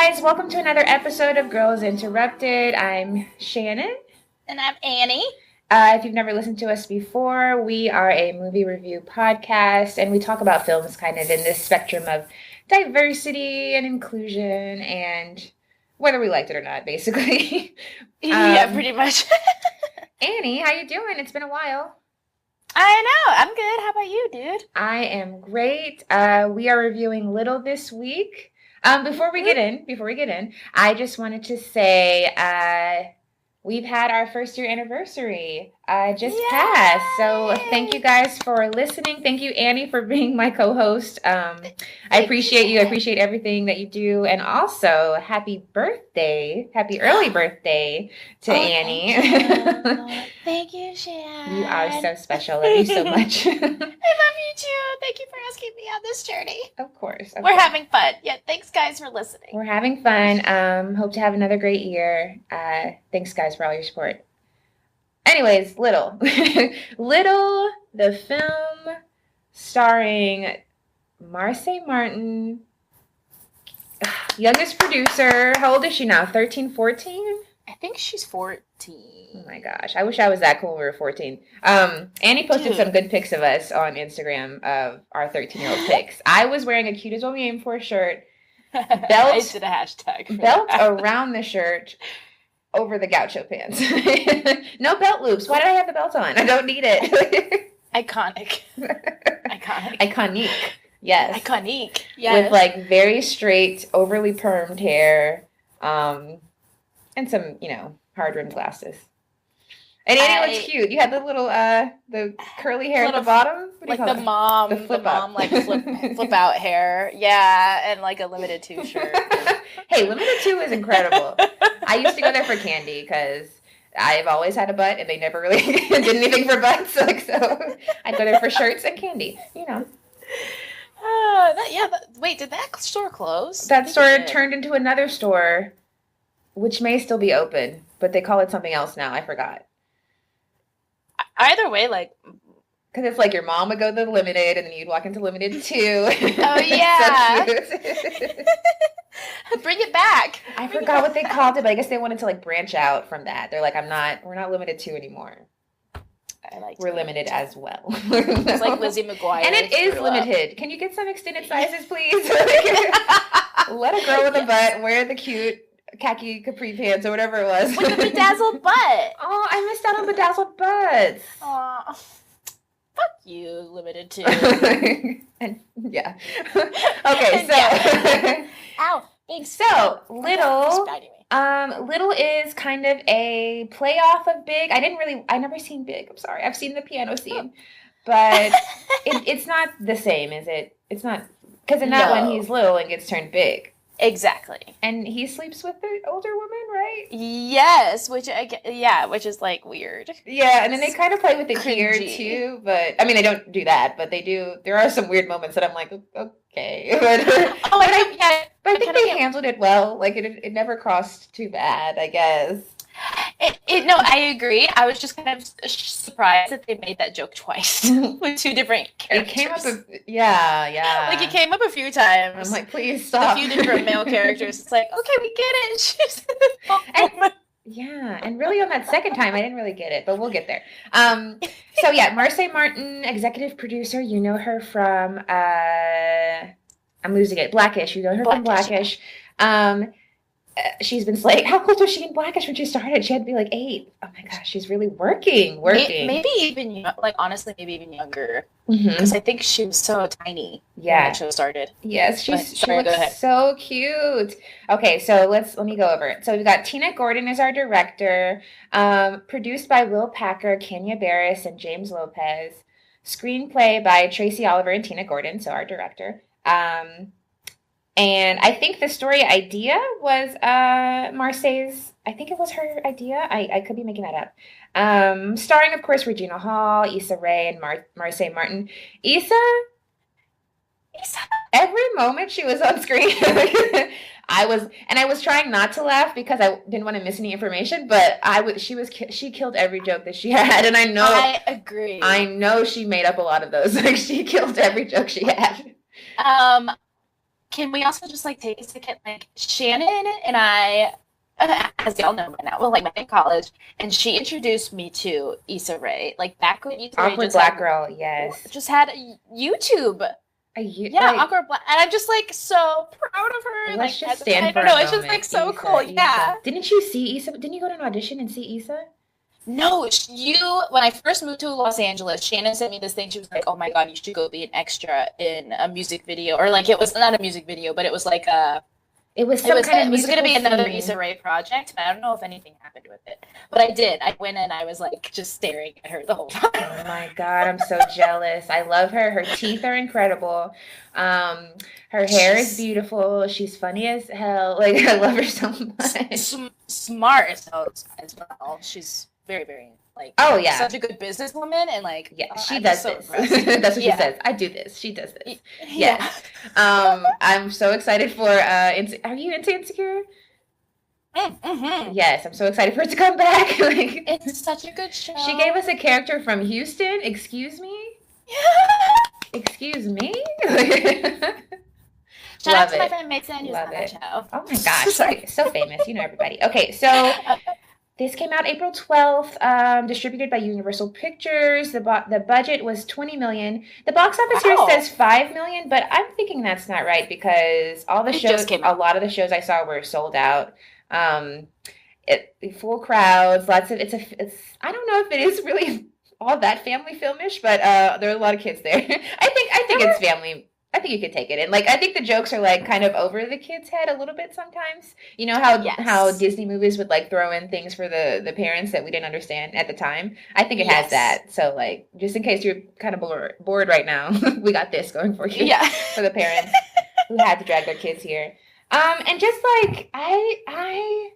guys, welcome to another episode of Girls Interrupted. I'm Shannon. And I'm Annie. If you've never listened to us before, we are a movie review podcast, and we talk about films kind of in this spectrum of diversity and inclusion, and whether we liked it or not, basically. Yeah, pretty much. Annie, how you doing? It's been a while. I know. I'm good. How about you, dude? I am great. We are reviewing Little this week. Before we get in, I just wanted to say we've had our first year anniversary just passed. So thank you guys for listening. Thank you, Annie, for being my co-host. I appreciate you. I appreciate everything that you do. And also, happy early birthday to Annie. Thank you, Shan. You are so special. Love you so much. I love you too. Thank you for asking me on this journey. Of course. We're having fun. Yeah, thanks guys for listening. We're having fun. Hope to have another great year. Thanks guys for all your support. Anyways, Little. Little, the film starring Marsai Martin, youngest producer. How old is she now? 13, 14? I think she's 14. Oh my gosh. I wish I was that cool when we were 14. Annie posted some good pics of us on Instagram of our 13-year-old pics. I was wearing a cute as what we aim for shirt. I did a hashtag. Belt around the shirt over the gaucho pants. No belt loops. Why did I have the belt on? I don't need it. Iconic. Iconic. Yes. Iconic. Yes. With like very straight, overly permed hair, and some, hard-rimmed glasses. And Annie looks cute. You had the little, the curly hair at the bottom. Like the mom, flip out hair. Yeah, and like a Limited 2 shirt. Hey, Limited 2 is incredible. I used to go there for candy because I've always had a butt, and they never really did anything for butts. So I'd go there for shirts and candy. Wait, did that store close? That store turned into another store, which may still be open, but they call it something else now. I forgot. Either way, because it's like your mom would go to the Limited, and then you'd walk into Limited 2. Oh, yeah. So cute. Bring it back. I forgot what they called it, but I guess they wanted to, branch out from that. They're like, we're not Limited 2 anymore. We're limited as well. It's like Lizzie McGuire. And it is limited. Can you get some extended sizes, please? Let a girl with a butt wear the cute khaki capri pants or whatever it was. With the bedazzled butt. Oh, I missed out on bedazzled butts. Aw. Fuck you, Limited 2. And yeah. Okay, so Ow. Big so Little is kind of a playoff of Big. I never seen Big. I'm sorry. I've seen the piano scene. But it's not the same, is it? It's not, because in that one he's little and gets turned big. Exactly. And he sleeps with the older woman, right? Yes, which is weird. Yeah, and then they kind of play with it here too, but I mean they don't do that, but they do. There are some weird moments that I'm like, okay. But I think they handled it well. It never crossed too bad, I guess. No, I agree. I was just kind of surprised that they made that joke twice with two different characters. It came up, it came up a few times. I'm like, please stop. A few different male characters. It's like, okay, we get it. She's and really on that second time, I didn't really get it, but we'll get there. So yeah, Marsai Martin, executive producer. You know her from I'm losing it. Blackish. You know her from Blackish. She's been slaying. How old was she in Blackish when she started? She had to be 8. Oh my gosh, she's really working. Maybe even honestly, maybe even younger. Because I think she was so tiny. Yeah, when the show started. Yes, she looks so cute. Okay, so let me go over it. So we've got Tina Gordon as our director. Produced by Will Packer, Kenya Barris, and James Lopez. Screenplay by Tracy Oliver and Tina Gordon, so our director. And I think the story idea was Marsai's. I think it was her idea. I could be making that up. Starring, of course, Regina Hall, Issa Rae, and Marsai Martin. Issa. Every moment she was on screen, I was trying not to laugh because I didn't want to miss any information. But she killed every joke that she had, and I agree. I know she made up a lot of those. She killed every joke she had. can we also just like take a second? Like Shannon and I, as y'all know by now, well, like met in college, and she introduced me to Issa Rae. Like back when Issa Rae Awkward Black Girl, yes. just had YouTube. Awkward Black, and I'm just like so proud of her. Let's like, just stand I for don't know, a it's just moment. like so Issa, cool. Issa. Yeah. Didn't you see Issa? Didn't you go to an audition and see Issa? No, when I first moved to Los Angeles, Shannon sent me this thing. She was like, "Oh my God, you should go be an extra in a music video," or like it was not a music video, but it was like a. It was going to be another Issa Rae project, but I don't know if anything happened with it. But I did. I went and I was like just staring at her the whole time. Oh my God, I'm so jealous. I love her. Her teeth are incredible. Her hair is beautiful. She's funny as hell. Like I love her so much. Smart as well. She's very, very like such a good businesswoman and like she does this. That's what she says. I do this. She does this. Yeah. I'm so excited for are you into Insecure? Mm-hmm. Yes, I'm so excited for it to come back. Like it's such a good show. She gave us a character from Houston. Excuse me? Excuse me? Shout out to my friend Mason who's on that show. Oh my gosh. Sorry. So famous. You know everybody. Okay, so this came out April 12th, distributed by Universal Pictures. The budget was $20 million. The box office here says $5 million, but I'm thinking that's not right because all the shows, a lot of the shows I saw were sold out. Full crowds, lots of, it's I don't know if it is really all that family filmish, but there are a lot of kids there. I think it's family. I think you could take it in. Like, I think the jokes are, like, kind of over the kid's head a little bit sometimes. You know how Disney movies would, like, throw in things for the parents that we didn't understand at the time? I think it has that. So, like, just in case you're kind of bored right now, we got this going for you. Yeah. For the parents who had to drag their kids here. And just, like, I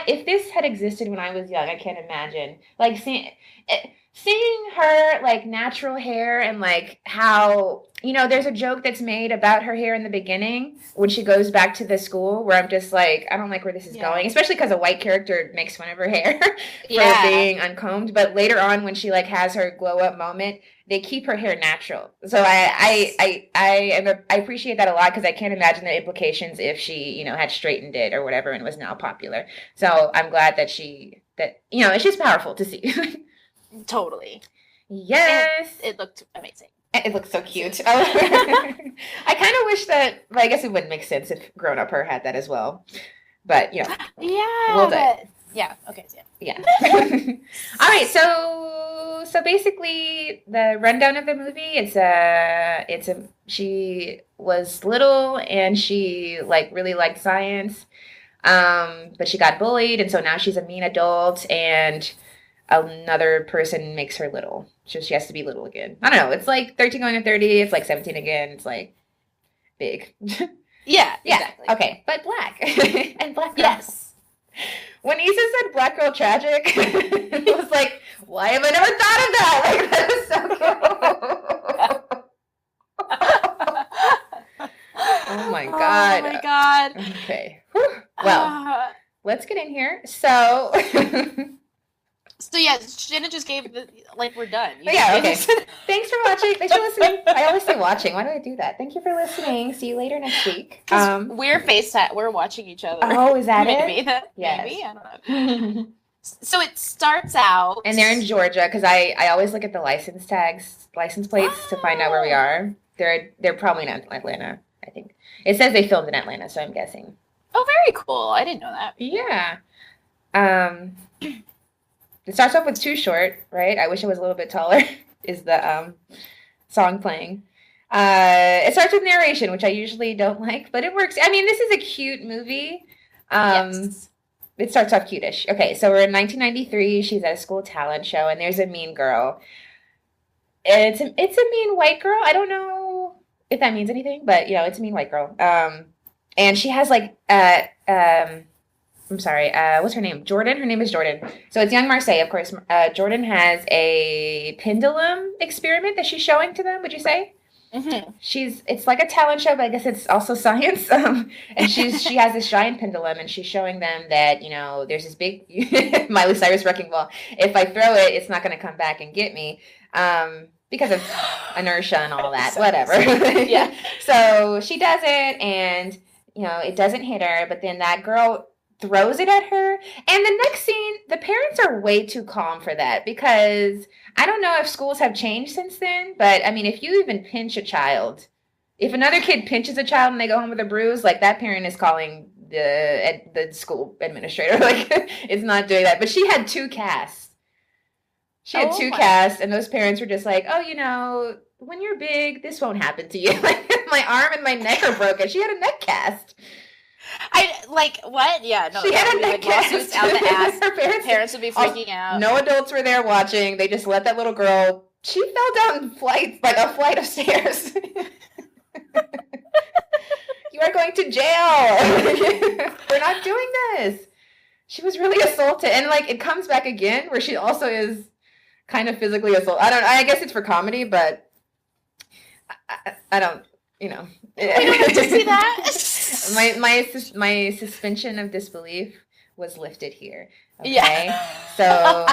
if this had existed when I was young, I can't imagine. Like, seeing her, like, natural hair and, like, how, you know, there's a joke that's made about her hair in the beginning when she goes back to the school where I'm just like, I don't like where this is going, especially because a white character makes fun of her hair for being uncombed. But later on when she, like, has her glow-up moment, they keep her hair natural. So I appreciate that a lot because I can't imagine the implications if she, you know, had straightened it or whatever and was now popular. So I'm glad that you know, it's just powerful to see. Totally. Yes. And it looked amazing. It looked so cute. I kind of wish that, well, I guess it wouldn't make sense if Grown Up Her had that as well. But, you know. Yeah. Yeah. Okay. Yeah. All right. So basically the rundown of the movie, she was little and she, like, really liked science. But she got bullied. And so now she's a mean adult and another person makes her little. So she has to be little again. I don't know. It's like 13 going to 30. It's like 17 again. It's like big. Yeah, exactly. Okay, but black. And black girl. Yes. When Issa said black girl tragic, it was like, why have I never thought of that? Like, that is so cool. Oh my God. Oh my God. Okay. Whew. Well, let's get in here. So... So yeah, Jenna just gave we're done. Okay. Thanks for watching. Thanks for listening. I always say watching. Why do I do that? Thank you for listening. See you later next week. We're FaceTime. We're watching each other. Oh, is that maybe? it? Yes. Maybe. I don't know. So it starts out, and they're in Georgia because I always look at the license plates to find out where we are. They're probably not Atlanta. I think it says they filmed in Atlanta, so I'm guessing. Oh, very cool. I didn't know that. Yeah. It starts off with Too Short, right? I wish it was a little bit taller, is the song playing. It starts with narration, which I usually don't like, but it works. I mean, this is a cute movie. Yes. It starts off cutish. Okay, so we're in 1993. She's at a school talent show, and there's a mean girl. And it's a mean white girl. I don't know if that means anything, but, you know, it's a mean white girl. And she has, like, I'm sorry, what's her name? Jordan? Her name is Jordan. So it's young Marsai, of course. Jordan has a Pendulum Experiment that she's showing to them, would you say? Mm-hmm. It's like a talent show, but I guess it's also science. And she has this giant pendulum, and she's showing them that, you know, there's this big Miley Cyrus wrecking ball. If I throw it, it's not going to come back and get me. because of inertia and all that, So whatever. Yeah. So she does it, and it doesn't hit her, but then that girl throws it at her. And the next scene, the parents are way too calm for that, because I don't know if schools have changed since then, but I mean, if you even pinch a child, if another kid pinches a child and they go home with a bruise, like, that parent is calling the school administrator. Like, it's not doing that. But she had 2 casts. And those parents were just like, oh, when you're big, this won't happen to you. Like, my arm and my neck are broken. She had a neck cast. What? Yeah, no. She had a neck cast. Lawsuits out the ass. Her Parents would be freaking out. No adults were there watching. They just let that little girl. She fell down a flight of stairs. You are going to jail. We're not doing this. She was really assaulted. And, like, it comes back again where she also is kind of physically assaulted. I guess it's for comedy, but I don't, We don't have to see that. My suspension of disbelief was lifted here. Okay? Yeah. So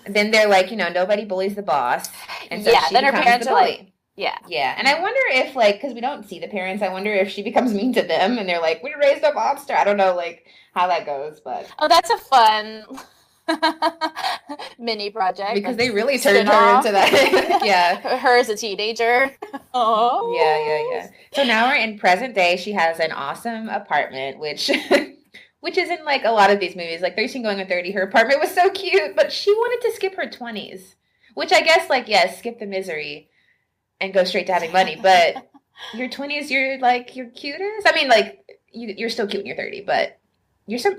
then they're like, nobody bullies the boss. And so she then her becomes parents the are bully. like, yeah. Yeah, and I wonder if, like, because we don't see the parents, I wonder if she becomes mean to them, and they're like, we raised a monster. I don't know, like, how that goes, but... Oh, that's a fun mini project. Because they really turned her into that. Yeah. Her as a teenager. Oh. Yeah. So now we're in present day. She has an awesome apartment, which isn't like a lot of these movies. Like 13 Going on 30, her apartment was so cute, but she wanted to skip her 20s, which I guess, like, yes, skip the misery and go straight to having money, but your 20s, you're cutest. I mean, like, you're still cute when you're 30, but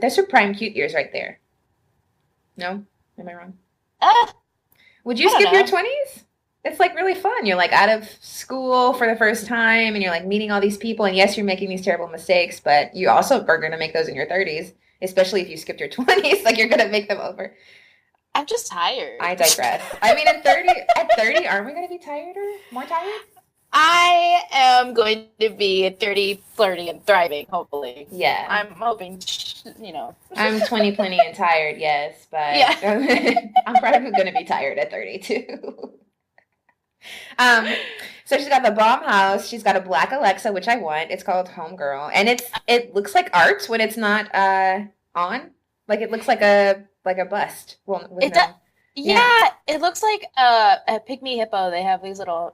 that's your prime cute years right there. No? Am I wrong? Would you skip your 20s? It's, like, really fun. You're, like, out of school for the first time, and you're, like, meeting all these people, and yes, you're making these terrible mistakes, but you also are going to make those in your 30s, especially if you skipped your 20s. Like, you're going to make them over. I'm just tired. I digress. I mean, at 30, aren't we going to be more tired? I am going to be 30, flirty, and thriving, hopefully. Yeah. I'm hoping, I'm 20, plenty, and tired, yes, but I'm probably going to be tired at 30, too. So she's got the bomb house. She's got a black Alexa, which I want. It's called Homegirl, and it looks like art when it's not on. Like, it looks like a bust. Well, it looks like a pygmy hippo.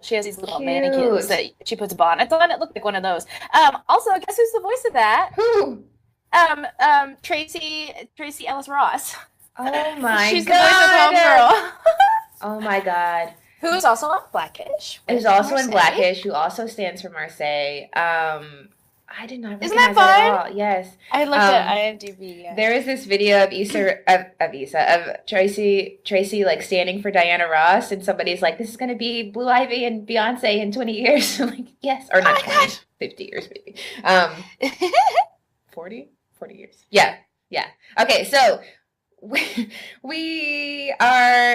She has these little mannequins that she puts bonnets on. It looked like one of those. Also, guess who's the voice of that? Who? Tracy Ellis Ross. Oh my She's god. She's the voice of Homegirl. Oh my god. Who's also on Blackish. Who's also in Blackish, who also stands for Marsai. I did not recognize Isn't that that at all. Yes. I looked at IMDb. Yeah. There is this video of Tracy like standing for Diana Ross, and somebody's like, this is going to be Blue Ivy and Beyonce in 20 years. I'm like, yes. Or not 20, 50 years maybe. 40 years. Yeah. Okay, so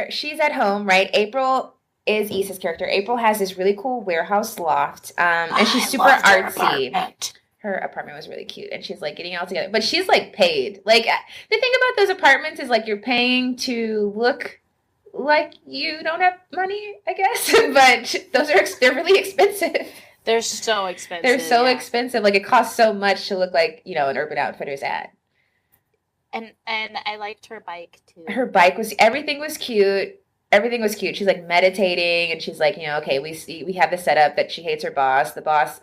she's at home, right? April is Issa's character. April has this really cool warehouse loft, and she's super artsy. Her apartment was really cute, and she's like getting it all together. But she's like paid. Like, the thing about those apartments is like you're paying to look like you don't have money, I guess. But they're really expensive. They're so expensive. They're so expensive. Like, it costs so much to look like, an Urban Outfitters ad. And I liked her bike too. Her bike everything was cute. Everything was cute. She's like meditating, and she's like, okay, we have the setup that she hates her boss. The boss,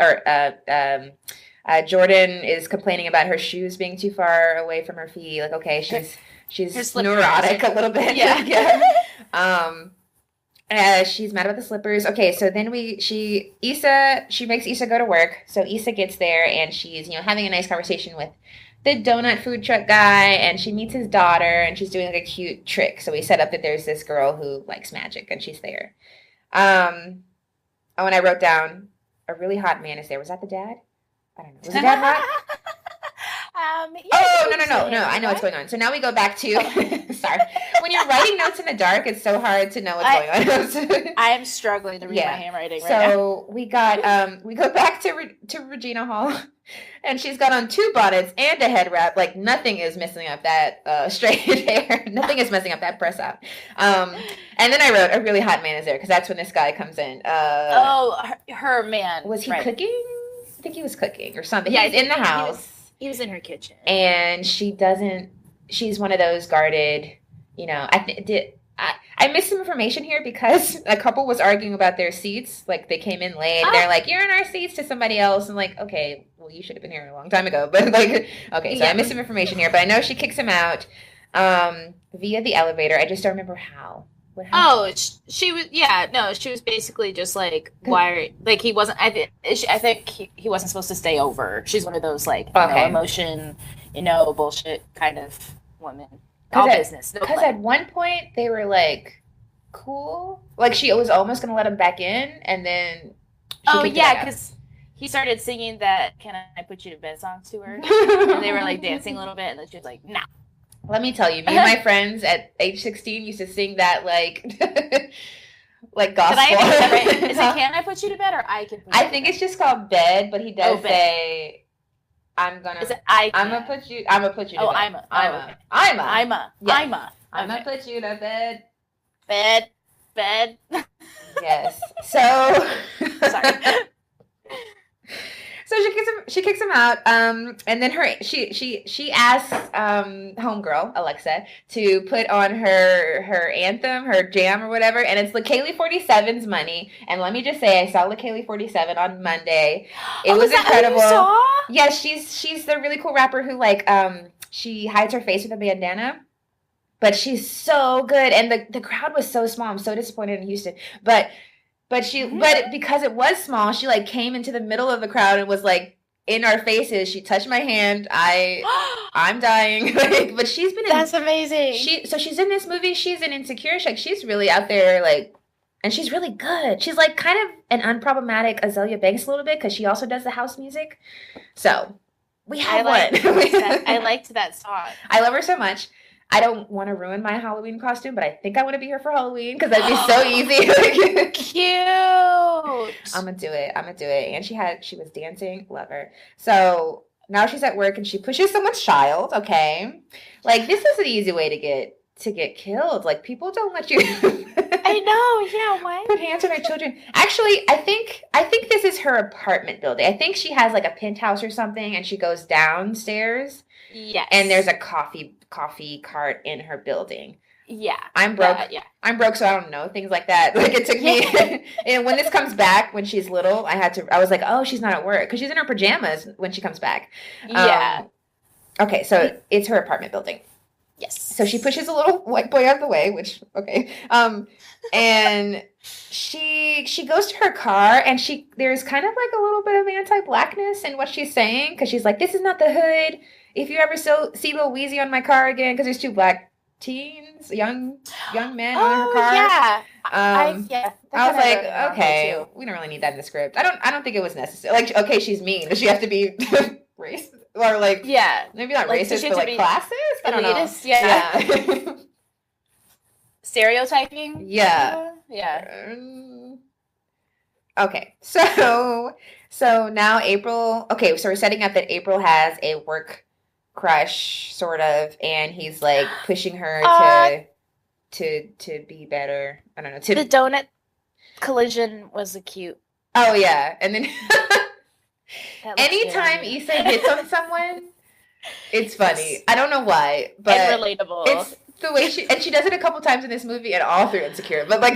Jordan is complaining about her shoes being too far away from her feet. Like, okay, she's neurotic a little bit. Yeah. She's mad about the slippers. Okay, so then she makes Issa go to work. So Issa gets there, and she's, having a nice conversation with the donut food truck guy, and she meets his daughter, and she's doing like a cute trick. So we set up that there's this girl who likes magic, and she's there. And I wrote down, a really hot man is there. Was that the dad? I don't know. Was the dad hot? No. I know what's going on. So now we go back to, sorry. When you're writing notes in the dark, it's so hard to know what's going on. I am struggling to read my handwriting right now. So we go back to Regina Hall. And she's got on 2 bonnets and a head wrap. Like, nothing is messing up that straight hair. Nothing is messing up that press out. And then I wrote, a really hot man is there, because that's when this guy comes in. Her man. Was he cooking? I think he was cooking or something. Yeah, he's in the house. He was in her kitchen. And she's one of those guarded, I missed some information here because a couple was arguing about their seats. Like, they came in late. Oh. They're like, you're in our seats to somebody else. And like, okay, well, you should have been here a long time ago. But like, okay, so I missed some information here. But I know she kicks him out via the elevator. I just don't remember how. She was basically just like, he wasn't, I think he wasn't supposed to stay over. She's one of those, like, emotion, bullshit kind of women. All business. Because at one point, they were, like, cool. Like, she was almost going to let him back in, and then because he started singing that Can I Put You to Bed song to her. And they were, like, dancing a little bit, and then she was like, nah. Let me tell you, me and my friends at age 16 used to sing that, like, like gospel. Is it Can I Put You to Bed or I Can Put You to Bed? I think it's just called Bed, but he does say... I'm gonna put you to bed. I'm gonna put you to bed. Bed. Yes. So sorry. So she kicks him out. And then she asks homegirl Alexa to put on her anthem, her jam or whatever, and it's LaKaylee 47's Money. And let me just say, I saw LaKaylee 47 on Monday. It was incredible. That what you saw? Yeah, she's the really cool rapper who she hides her face with a bandana. But she's so good, and the crowd was so small. I'm so disappointed in Houston, but because it was small, she like came into the middle of the crowd and was like in our faces. She touched my hand. I'm dying. But she's been That's amazing. She's in this movie. She's in Insecure. She's really out there, like, and she's really good. She's like kind of an unproblematic Azalea Banks a little bit because she also does the house music. So we have one. I liked that song. I love her so much. I don't want to ruin my Halloween costume, but I think I want to be here for Halloween because that'd be so easy. Cute. I'm gonna do it. And she was dancing. Love her. So now she's at work and she pushes someone's child. Okay, like this is an easy way to get killed. Like people don't let you. I know. Yeah. What? Put hands on their children. Actually, I think this is her apartment building. I think she has like a penthouse or something, and she goes downstairs. Yes. And there's a coffee cart in her building. Yeah. I'm broke. I'm broke, so I don't know things like that. Like it took me. And when this comes back, when she's little, I was like, oh, she's not at work because she's in her pajamas when she comes back. Yeah. Okay, so it's her apartment building. Yes. So she pushes a little white boy out of the way, which okay. And she goes to her car, and there's kind of like a little bit of anti-blackness in what she's saying because she's like, this is not the hood. If you ever see Lil Weezy on my car again, because there's 2 black teens, young men on her car. Yeah. I was like, okay, we don't really need that in the script. I don't think it was necessary. Like, okay, she's mean. Does she have to be racist or like? Yeah. Maybe not like, racist, but like classist. I don't know. Yeah. Stereotyping. Yeah. Yeah. Okay, so now April. Okay, so we're setting up that April has a work crush, sort of, and he's like pushing her to be better. I don't know. The donut collision was cute. Oh yeah, and then anytime Issa hits on someone, it's funny. I don't know why, but and relatable. It's the way she does it a couple times in this movie and all through Insecure. But like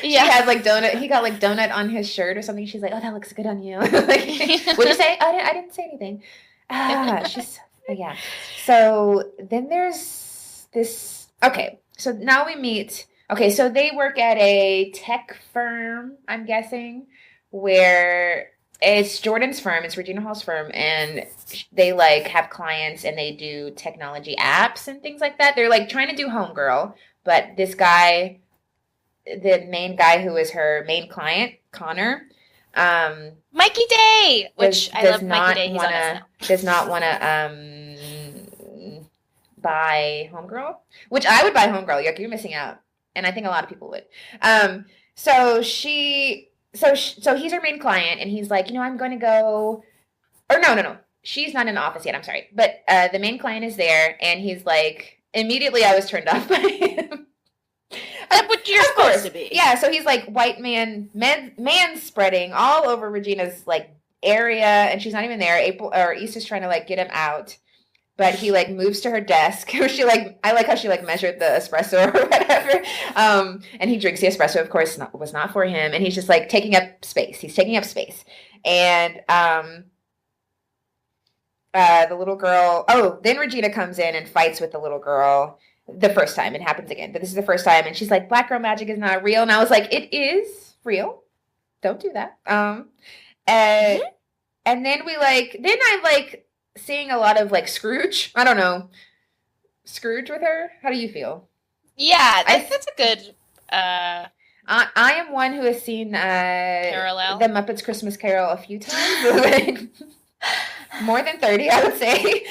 she has like donut. He got like donut on his shirt or something. She's like, oh, that looks good on you. Like, what'd you say? I didn't say anything. Yeah. So then there's this. Okay. So now we meet. Okay. So they work at a tech firm, I'm guessing, where it's Jordan's firm. It's Regina Hall's firm. And they like have clients and they do technology apps and things like that. They're like trying to do homegirl. But this guy, the main guy who is her main client, Connor, Mikey Day, which I love Mikey Day. He's on SNL. Does not want to buy homegirl, which I would buy homegirl. You're missing out, and I think a lot of people would. So he's her main client, and he's like, I'm going to go, or no. she's not in the office yet, I'm sorry. But the main client is there, and he's like, immediately I was turned off by him. That's what you're supposed to be. Yeah, so he's like white man spreading all over Regina's like area, and she's not even there. Issa's trying to like get him out, but he like moves to her desk. She like, I like how she like measured the espresso or whatever. And he drinks the espresso. Of course, was not for him, and he's just like taking up space. He's taking up space, and the little girl. Oh, then Regina comes in and fights with the little girl. The first time. It happens again, but this is the first time, and she's like, black girl magic is not real. And I was like, it is real. Don't do that. And then I like seeing a lot of like Scrooge. I don't know. Scrooge with her? How do you feel? Yeah, that's a good I am one who has seen parallel. The Muppets Christmas Carol a few times. More than 30, I would say.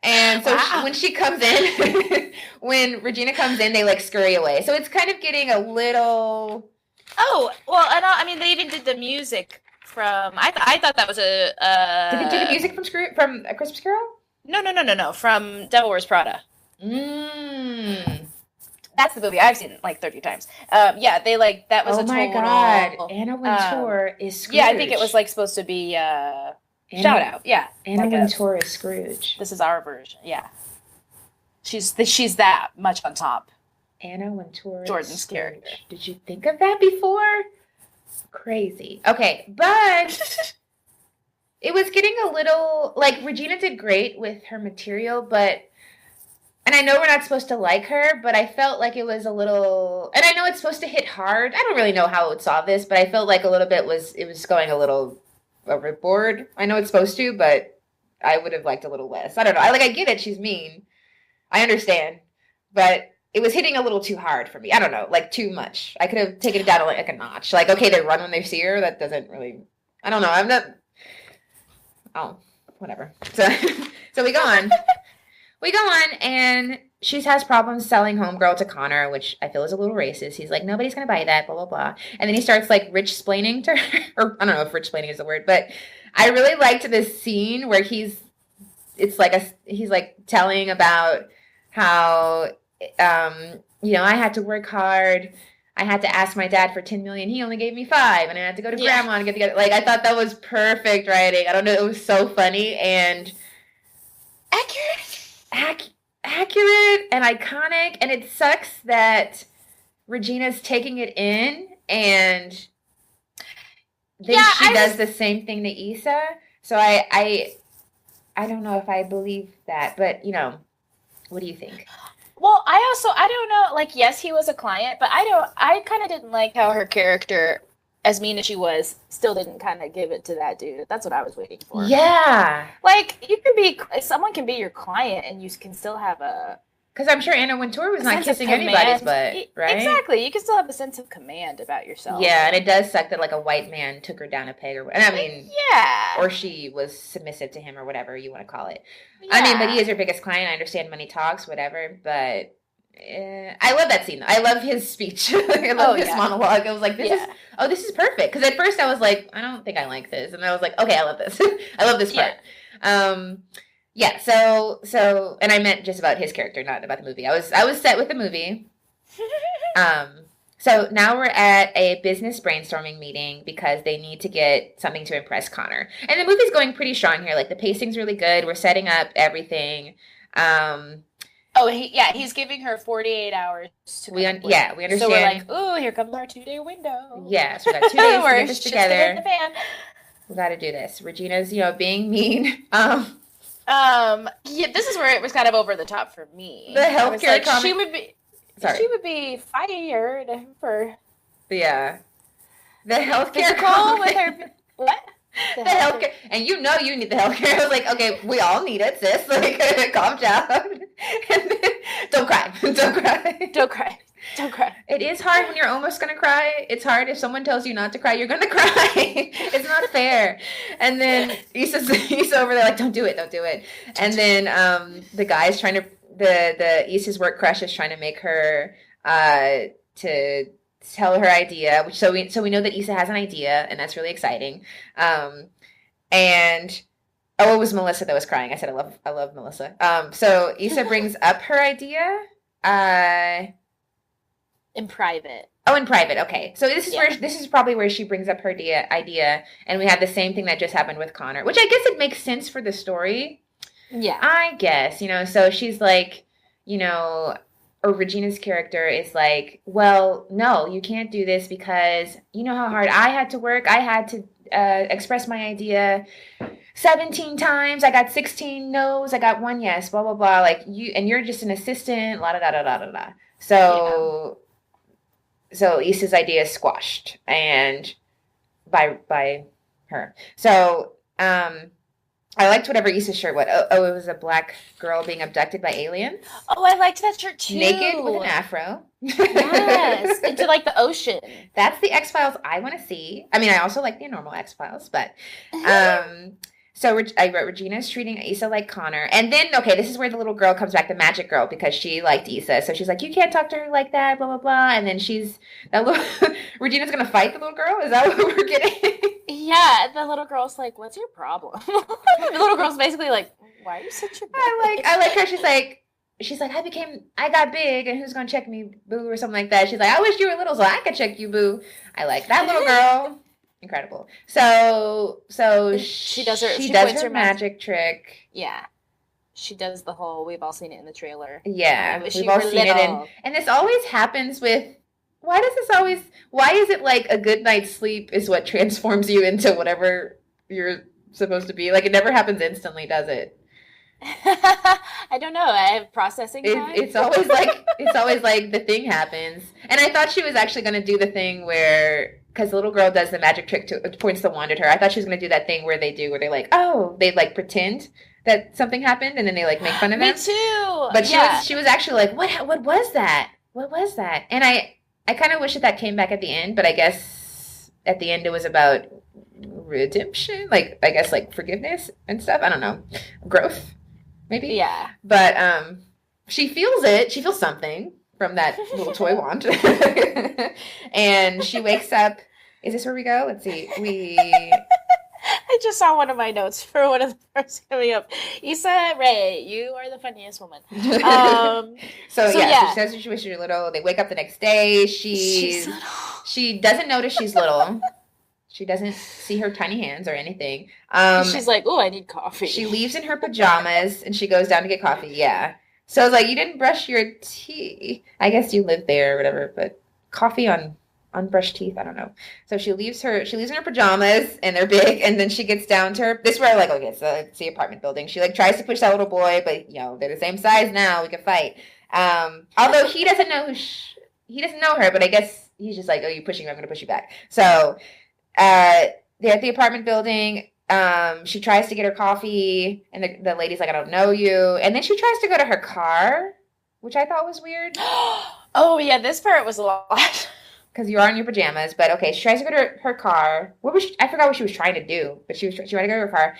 And so when she comes in, when Regina comes in, they like scurry away. So it's kind of getting a little. Oh well, and I mean they even did the music from. I thought that was a. Did they do the music from A Christmas Carol? No. From Devil Wears Prada. That's the movie I've seen it like 30 times. Yeah, they like that was a total. Oh my god, Anna Wintour is Scrooge. Yeah, I think it was like supposed to be. Shout out, yeah. Anna Wintour is Scrooge. This is our version, yeah. She's that much on top. Anna Wintour is Jordan's character. Did you think of that before? Crazy. Okay, but it was getting a little like Regina did great with her material, but and I know we're not supposed to like her, but I felt like it was a little, and I know it's supposed to hit hard. I don't really know how it saw this, but I felt like a little bit it was going a little overboard. I know it's supposed to, but I would have liked a little less. I don't know. I get it. She's mean. I understand, but it was hitting a little too hard for me. I don't know, like too much. I could have taken it down like a notch. Like, okay, they run when they see her. That doesn't really. I don't know. I'm not. Oh, whatever. So we go on. We go on, and she has problems selling Homegirl to Connor, which I feel is a little racist. He's like, nobody's going to buy that, blah, blah, blah. And then he starts, like, rich-splaining to her. Or, I don't know if rich-splaining is the word, but I really liked this scene where he's, like, telling about how, I had to work hard. I had to ask my dad for 10 million. He only gave me 5. And I had to go to grandma and get together. Like, I thought that was perfect writing. I don't know. It was so funny and accurate and iconic, and it sucks that Regina's taking it in and then she does the same thing to Issa. So I don't know if I believe that, but what do you think? Well, I don't know, like, yes, he was a client, but I kind of didn't like how her character, as mean as she was, still didn't kind of give it to that dude. That's what I was waiting for. Yeah. Like, someone can be your client and you can still have a... Because I'm sure Anna Wintour was not kissing anybody's butt, right? Exactly. You can still have a sense of command about yourself. Yeah, and it does suck that, like, a white man took her down a peg and I mean... Yeah. Or she was submissive to him or whatever you want to call it. Yeah. I mean, but he is your biggest client. I understand money talks, whatever, but... I love that scene. I love his speech. I love his monologue. I was like, this is perfect. Because at first I was like, I don't think I like this. And I was like, okay, I love this. I love this part. So, and I meant just about his character, not about the movie. I was set with the movie. So now we're at a business brainstorming meeting because they need to get something to impress Connor. And the movie's going pretty strong here. Like, the pacing's really good. We're setting up everything. He's giving her 48 hours to we understand. So we're like, ooh, here comes our 2-day window. Yeah, so we got 2 days to get this together. We got to do this. Regina's, being mean. This is where it was kind of over the top for me. The healthcare comment. She would be fired for. Yeah. The healthcare comment. With her. What? The healthcare, and you need the healthcare. I was like, okay, we all need it, sis. Like, calm down. And then, don't cry. It is hard when you're almost gonna cry. It's hard if someone tells you not to cry, you're gonna cry. It's not fair. And then Issa's over there like, don't do it. And then the guy's trying to the Issa's work crush is trying to make her to tell her idea, which so we know that Issa has an idea, and that's really exciting. And Oh, it was Melissa that was crying. I said I love Melissa. So Issa brings up her idea. In private. Oh, in private. Okay. So this is probably where she brings up her idea, and we have the same thing that just happened with Connor, which I guess it makes sense for the story. Yeah. I guess, so she's like, or Regina's character is like, well, no, you can't do this because you know how hard I had to work. I had to express my idea 17 times. I got 16 no's. I got 1 yes, blah, blah, blah. Like you're just an assistant, la, da, da, da, da, da, da. So Issa's idea is squashed and by her. So, I liked whatever Issa's shirt was. Oh, it was a black girl being abducted by aliens. Oh, I liked that shirt too. Naked with an afro. Yes, into like the ocean. That's the X-Files I want to see. I mean, I also like the normal X-Files, but so I wrote Regina's treating Issa like Connor. And then, okay, this is where the little girl comes back, the magic girl, because she liked Issa. So she's like, you can't talk to her like that, blah, blah, blah. And then Regina's going to fight the little girl? Is that what we're getting? Yeah, the little girl's like, what's your problem? The little girl's basically like, why are you such a bitch? I like her. She's like, I got big, and who's going to check me, boo, or something like that. She's like, I wish you were little so I could check you, boo. I like that little girl. Incredible. So she does her magic trick. Yeah. She does the whole, we've all seen it in the trailer. Yeah. We've all seen it. And this always happens with, why is it like a good night's sleep is what transforms you into whatever you're supposed to be? Like, it never happens instantly, does it? I don't know. I have processing time. It's always like the thing happens. And I thought she was actually going to do the thing where, because the little girl does the magic trick points the wand at her. I thought she was going to do that thing where they're like, oh, they like pretend that something happened and then they like make fun of them. Me too. But she was actually like, what was that? What was that? And I kind of wish that came back at the end, but I guess at the end it was about redemption, like I guess like forgiveness and stuff. I don't know, growth, maybe. Yeah. But she feels it. She feels something from that little toy wand, and she wakes up. Is this where we go? Let's see. I just saw one of my notes for one of the first coming up. Issa Rae, you are the funniest woman. So she says she wishes she was little. They wake up the next day. She doesn't notice she's little. She doesn't see her tiny hands or anything. She's like, oh, I need coffee. She leaves in her pajamas and she goes down to get coffee. Yeah. So I was like, you didn't brush your teeth. I guess you live there or whatever, but coffee on unbrushed teeth, I don't know. So she leaves in her pajamas and they're big, and then she gets down to her. This is where I'm like, okay, so it's the apartment building. She like tries to push that little boy, but they're the same size now. We can fight. Although he doesn't know he doesn't know her, but I guess he's just like, oh, you pushing me, I'm gonna push you back. So they're at the apartment building. She tries to get her coffee, and the lady's like, I don't know you. And then she tries to go to her car, which I thought was weird. Oh yeah, this part was a lot. Because you are in your pajamas, but okay, she tries to go to her car. I forgot what she was trying to do, but she tried to go to her car.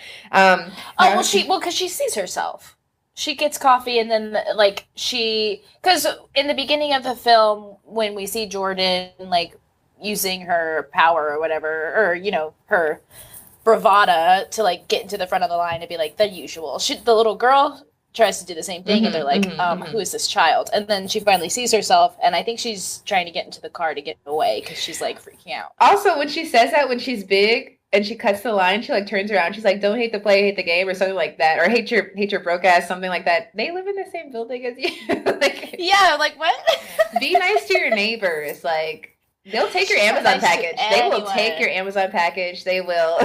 Because she sees herself. She gets coffee, and then because in the beginning of the film, when we see Jordan like using her power or whatever, or her bravada to like get into the front of the line and be like the usual. The little girl tries to do the same thing, and they're like, who is this child? And then she finally sees herself, and I think she's trying to get into the car to get away because she's like freaking out. Also, when she says that, when she's big and she cuts the line, she like turns around, she's like, don't hate the play, hate the game, or something like that, or hate your broke ass, something like that. They live in the same building as you. Like what? Be nice to your neighbors. Like, they'll take your Amazon package. They will take your Amazon package. They will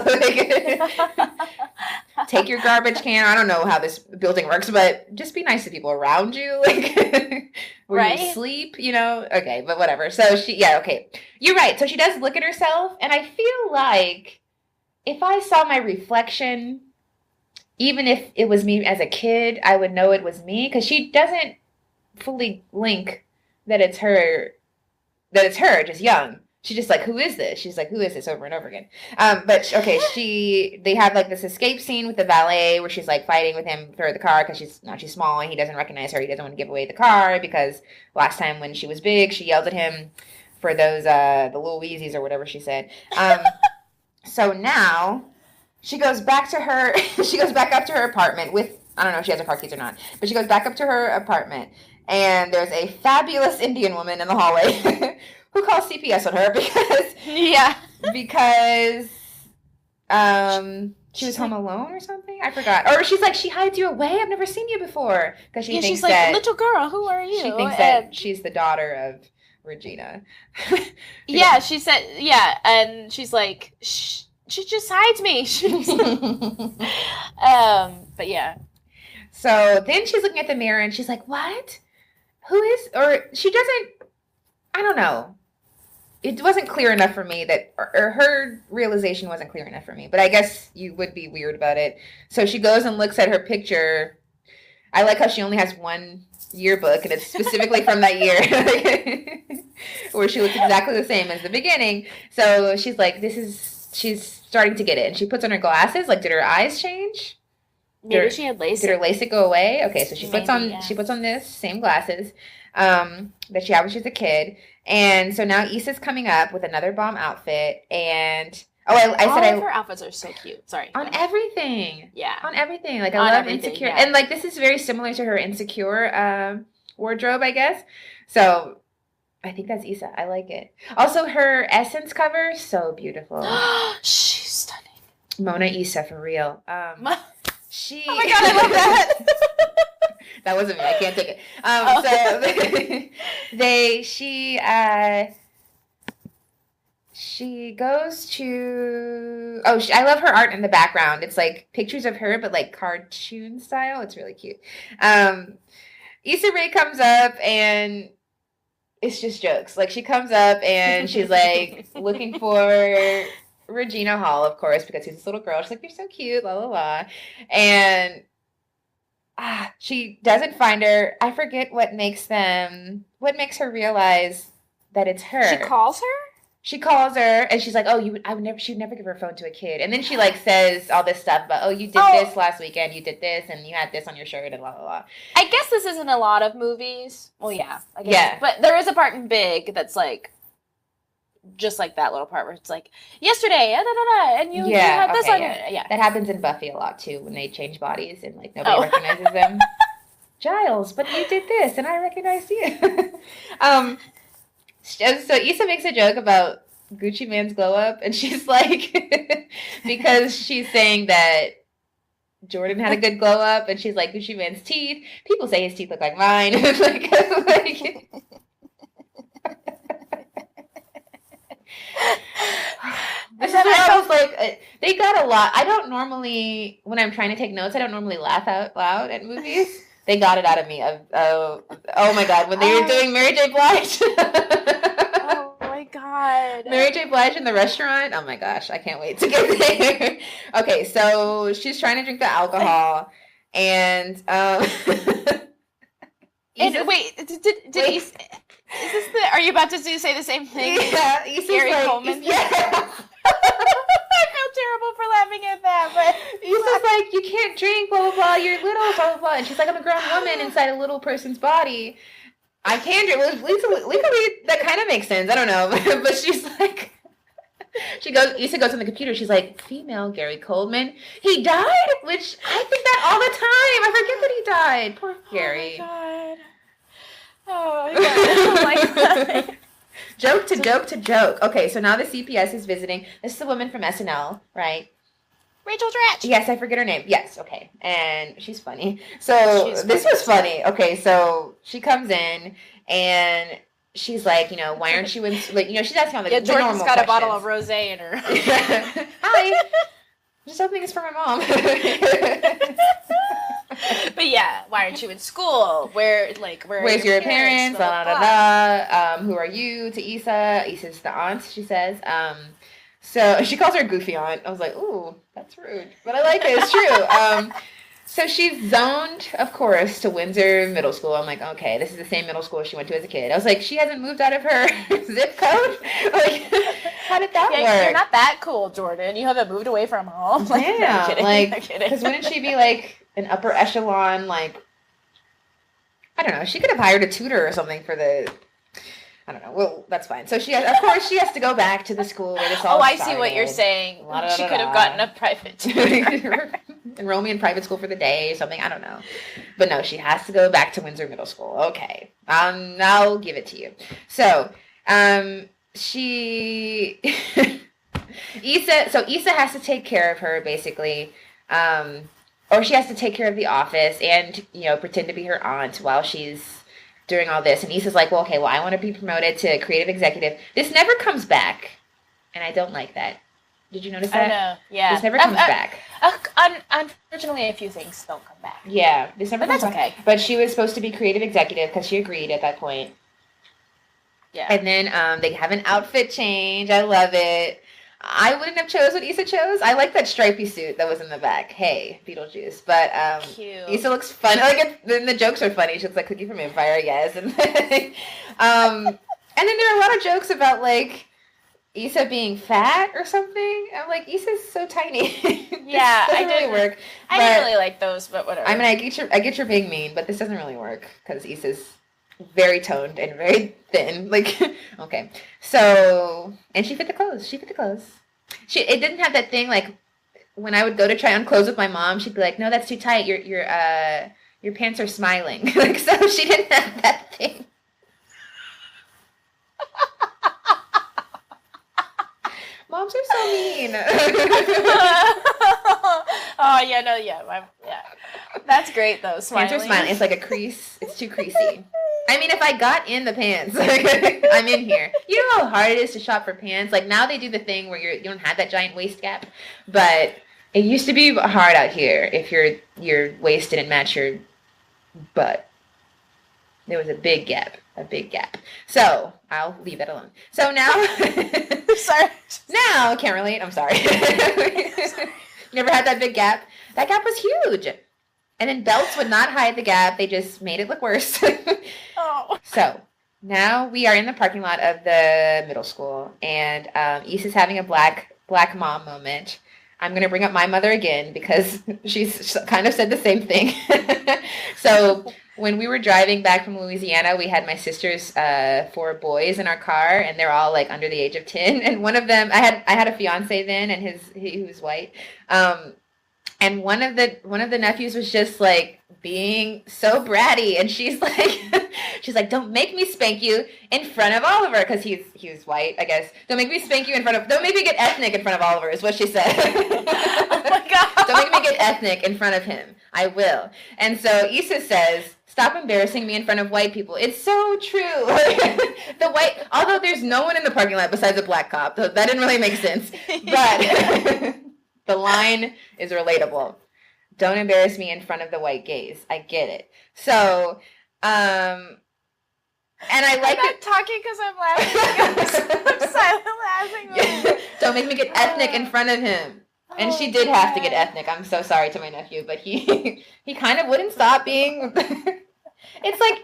take your garbage can. I don't know how this building works, but just be nice to people around you. Like, where you sleep, Okay, but whatever. So okay. You're right. So she does look at herself, and I feel like if I saw my reflection, even if it was me as a kid, I would know it was me, because she doesn't fully link that it's her just young. She's just like, who is this? She's like, who is this, over and over again. But okay, they have like this escape scene with the valet where she's like fighting with him for the car because she's small and he doesn't recognize her. He doesn't want to give away the car because last time when she was big, she yelled at him for those the little Wheezies or whatever she said. So now she goes back to her, she goes back up to her apartment with, I don't know if she has her car keys or not, but she goes back up to her apartment, and there's a fabulous Indian woman in the hallway who calls CPS on her because she was home alone or something. I forgot. Or she's like, she hides you away. I've never seen you before. Because she thinks she's like, little girl, who are you? She thinks that she's the daughter of Regina. She said, and she's like, she just hides me. But yeah. So then she's looking at the mirror and she's like, what? Who is, or she doesn't, I don't know. It wasn't clear enough for me that, or her realization wasn't clear enough for me, but I guess you would be weird about it. So she goes and looks at her picture. I like how she only has one yearbook and it's specifically from that year where she looks exactly the same as the beginning. So she's like, she's starting to get it. And she puts on her glasses. Like, did her eyes change? Maybe she had LASIK. Did her LASIK go away? Okay, so she puts on this same glasses that she had when she was a kid. And so now Issa's coming up with another bomb outfit. And I said her outfits are so cute. Sorry. On everything. Yeah. On everything. Like, I love Insecure. Yeah. And like, this is very similar to her Insecure wardrobe, I guess. So I think that's Issa. I like it. Also, her Essence cover, so beautiful. She's stunning. Mona Issa, for real. Oh my God, I love that. That wasn't me. I can't take it. So she goes to. I love her art in the background. It's like pictures of her, but like cartoon style. It's really cute. Issa Rae comes up and it's just jokes. Like, she comes up and she's like looking for Regina Hall, of course, because she's this little girl. She's like, you're so cute, la la la. And she doesn't find her. I forget what makes her realize that it's her. She calls her? She calls her and she's like, she'd never give her phone to a kid. And then she like says all this stuff about, you did this last weekend, you did this, and you had this on your shirt, and blah, blah, blah. I guess this isn't a lot of movies. Well, yeah. I guess. Yeah. But there is a part in Big that's like, just like that little part where it's like, yesterday, and you had this on your... Yeah. That happens in Buffy a lot, too, when they change bodies and like nobody recognizes them. Giles, but you did this, and I recognized you. So Issa makes a joke about Gucci Mane's glow up, and she's like, because she's saying that Jordan had a good glow up, and she's like, Gucci Mane's teeth. People say his teeth look like mine. like This is what I was like, they got a lot. I don't normally, when I'm trying to take notes, I don't normally laugh out loud at movies. They got it out of me. Oh my God, when they were doing Mary J. Blige. Oh my God. Mary J. Blige in the restaurant. Oh my gosh, I can't wait to get there. Okay, so she's trying to drink the alcohol, and wait, did Issa, is this are you about to say the same thing? Yeah, Issa's Gary like, Coleman. Yeah. I feel terrible for laughing at that, but Issa's like, you can't drink, blah, blah, blah, you're little, blah, blah, blah. And she's like, I'm a grown woman inside a little person's body. I can drink. Well, legally, that kind of makes sense. I don't know. But she's like, Issa goes on the computer. She's like, female Gary Coleman. He died? Which, I think that all the time. I forget that he died. Poor Gary. Oh, my God. Oh, my God. Joke to joke to joke. Okay, so now the CPS is visiting. This is a woman from SNL, right? Rachel Dratch. Yes, I forget her name. Yes, okay. And she's funny. So this was funny. Okay, so she comes in and she's like, why aren't you in, like, she's asking all the Jordan's normal got questions. A bottle of rosé in her. Hi. Just hoping it's for my mom. But yeah, why aren't you in school? Where's your parents? Blah, blah, blah. Who are you? To Issa. Issa's the aunt, she says. So she calls her goofy aunt. I was like, ooh, that's rude. But I like it. It's true. So she's zoned, of course, to Windsor Middle School. I'm like, okay, this is the same middle school she went to as a kid. I was like, she hasn't moved out of her zip code? Like, how did that work? You're not that cool, Jordan. You haven't moved away from home. Like, yeah, no, like, because wouldn't she be like an upper echelon, like, I don't know, she could have hired a tutor or something for the I don't know. Well, that's fine. So she has to go back to the school where this all I started. See what you're saying. She could have gotten a private tutor. Enroll me in private school for the day or something. I don't know. But no, she has to go back to Windsor Middle School. Okay. I'll give it to you. So, Issa has to take care of her, basically. Or she has to take care of the office and, pretend to be her aunt while she's doing all this. And Issa's like, well, okay, I want to be promoted to creative executive. This never comes back. And I don't like that. Did you notice that? I know, yeah. This never comes back. Unfortunately, a few things don't come back. Yeah, this never comes back. Okay. But she was supposed to be creative executive because she agreed at that point. Yeah. And then they have an outfit change. I love it. I wouldn't have chose what Issa chose. I like that stripy suit that was in the back. Hey, Beetlejuice. But cute. Issa looks fun. Then the jokes are funny. She looks like Cookie from Empire, yes. And then, and then there are a lot of jokes about like Issa being fat or something. I'm like, Issa's so tiny. Yeah, doesn't really work. I didn't really like those, but whatever. I mean, I get your being mean, but this doesn't really work because Issa's very toned and very thin. Like, okay. So, and she fit the clothes. It didn't have that thing like when I would go to try on clothes with my mom, she'd be like, no, that's too tight. Your pants are smiling. Like, so she didn't have that thing. Moms are so mean. Oh, yeah, no, yeah. That's great, though, smiling. Pants are smiling. It's like a crease. It's too creasy. I mean, if I got in the pants, I'm in here. You know how hard it is to shop for pants? Like, now they do the thing where you don't have that giant waist gap. But it used to be hard out here if your waist didn't match your butt. There was a big gap. So, I'll leave that alone. So now... Sorry. Now, can't relate. I'm sorry. Never had that big gap. That gap was huge. And then belts would not hide the gap. They just made it look worse. Oh. So, now we are in the parking lot of the middle school. And Issa's having a black mom moment. I'm going to bring up my mother again because she's kind of said the same thing. So, when we were driving back from Louisiana, we had my sister's 4 boys in our car, and they're all like under the age of 10. And one of them, I had a fiance then, and he was white. And one of the nephews was just like being so bratty, and she's like, don't make me spank you in front of Oliver, because he was white, I guess. Don't make me get ethnic in front of Oliver, is what she said. Oh my God. Don't make me get ethnic in front of him. I will. And so Issa says, stop embarrassing me in front of white people. It's so true. Although there's no one in the parking lot besides a black cop, so that didn't really make sense. But the line is relatable. Don't embarrass me in front of the white gays. I get it. So, and I like I'm not talking because I'm laughing. I'm silent laughing. Don't make me get ethnic in front of him. And she did have to get ethnic. I'm so sorry to my nephew, but he kind of wouldn't stop being... It's like,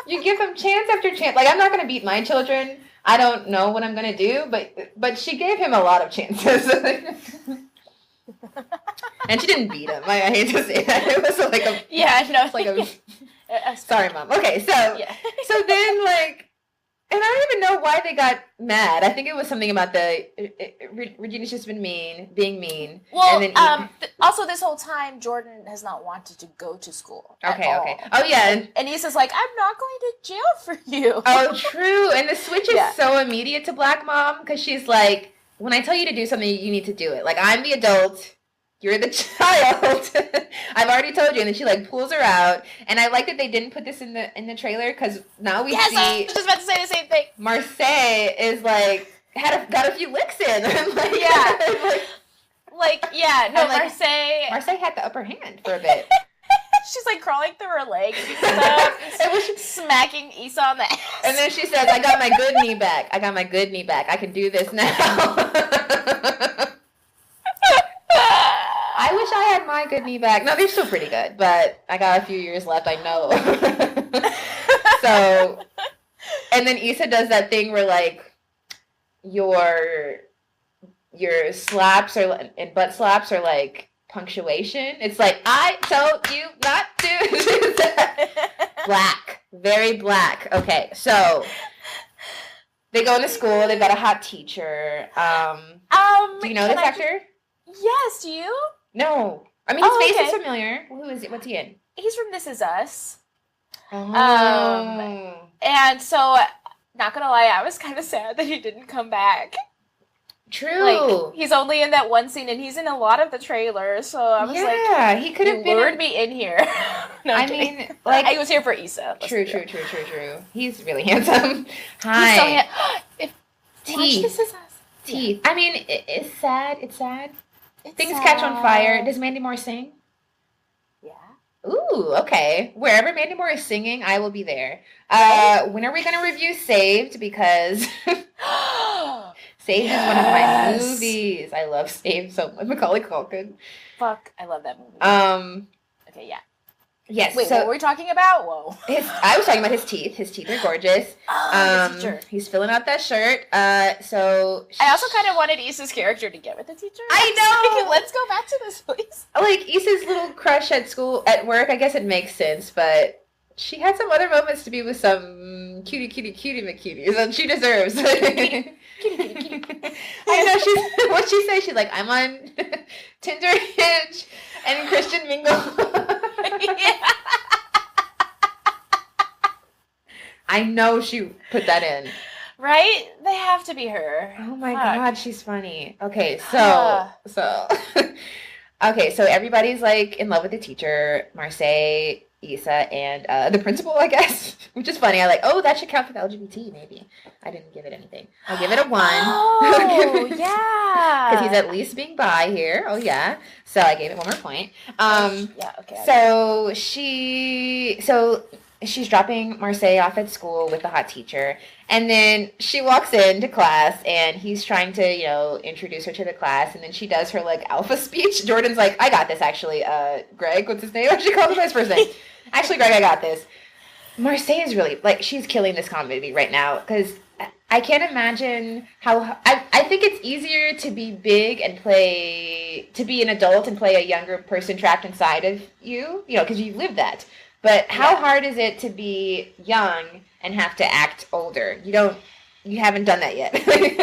you give them chance after chance. Like, I'm not going to beat my children. I don't know what I'm going to do, but she gave him a lot of chances. And she didn't beat him. I hate to say that. It was like a... Yeah, no. Like a... Sorry, Mom. Okay, so then, like... And I don't even know why they got mad. I think it was something about Regina's just been being mean. Well, and then also this whole time, Jordan has not wanted to go to school. Okay. Oh, yeah. And Issa's like, I'm not going to jail for you. Oh, true. And the switch is so immediate to Black Mom, because she's like, when I tell you to do something, you need to do it. Like, I'm the adult. You're the child. I've already told you. And then she like pulls her out. And I like that they didn't put this in the trailer, because now we see. I was just about to say the same thing. Marsai is like got a few licks in. Like, yeah. No, Marsai. Marsai had the upper hand for a bit. She's like crawling through her legs and stuff. And smacking Issa on the ass. And then she says, I got my good knee back. I can do this now. I wish I had my good knee back. No, they're still pretty good, but I got a few years left, I know. So, and then Issa does that thing where, like, your slaps and butt slaps are, like, punctuation. It's like, I told you not to do that. Black. Very black. Okay, so They go into school. They've got a hot teacher. Do you know this actor? Yes, do you? No. I mean, his face is familiar. Who is it? What's he in? He's from This Is Us. Oh. And so, not gonna lie, I was kind of sad that he didn't come back. True. Like, he's only in that one scene, and he's in a lot of the trailers, so I was like, he could have lured me in here. No, I mean, like, I was here for Issa. True. He's really handsome. Hi. He's so handsome. Teeth. This Is Us. Teeth. Yeah. I mean, it's sad. It's sad. Things catch on fire. Does Mandy Moore sing? Yeah. Ooh, okay. Wherever Mandy Moore is singing, I will be there. When are we going to review Saved? Because Saved is one of my movies. I love Saved so much. Macaulay Culkin. Fuck, I love that movie. Okay, yeah. Yes. Wait, what were we talking about? Whoa. I was talking about his teeth. His teeth are gorgeous. Oh, the teacher. He's filling out that shirt. So I also kind of wanted Issa's character to get with the teacher. I know. Let's go back to this, please. Like Issa's little crush at work. I guess it makes sense, but she had some other moments to be with some cutie McCuties, and she deserves. Cutie. I know. What'd she say? She's like, I'm on Tinder, Hinge, and Christian Mingle. I know she put that in. Right? They have to be her. Oh my God, she's funny. Okay, so everybody's like in love with the teacher, Marsai, Issa, and the principal, I guess, which is funny. I like, that should count for the LGBT, maybe. I didn't give it anything. I'll give it a 1. Oh, yeah. Because he's at least being bi here. Oh, yeah. So I gave it 1 more point. Yeah, okay. So she's dropping Marsai off at school with the hot teacher, and then she walks into class, and he's trying to, introduce her to the class, and then she does her, like, alpha speech. Jordan's like, I got this, actually. Greg, what's his name? She called him by his first name. Actually, Greg, I got this. Marsai is really, like, she's killing this comedy right now, because I can't imagine how, I think it's easier to be big and to be an adult and play a younger person trapped inside of you, because you live that. But how hard is it to be young and have to act older? You haven't done that yet. So you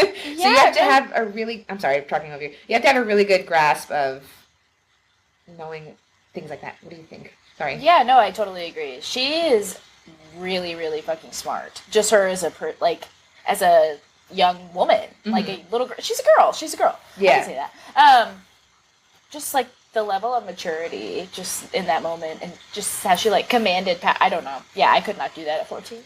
have to have I'm sorry, I'm talking over you. You have to have a really good grasp of knowing things like that. What do you think? Sorry. Yeah, no, I totally agree. She is really, really fucking smart. Just her as a young woman, like a little girl. She's a girl. Yeah. I can say that. Just like the level of maturity just in that moment, and just how she like commanded I don't know. Yeah, I could not do that at 14.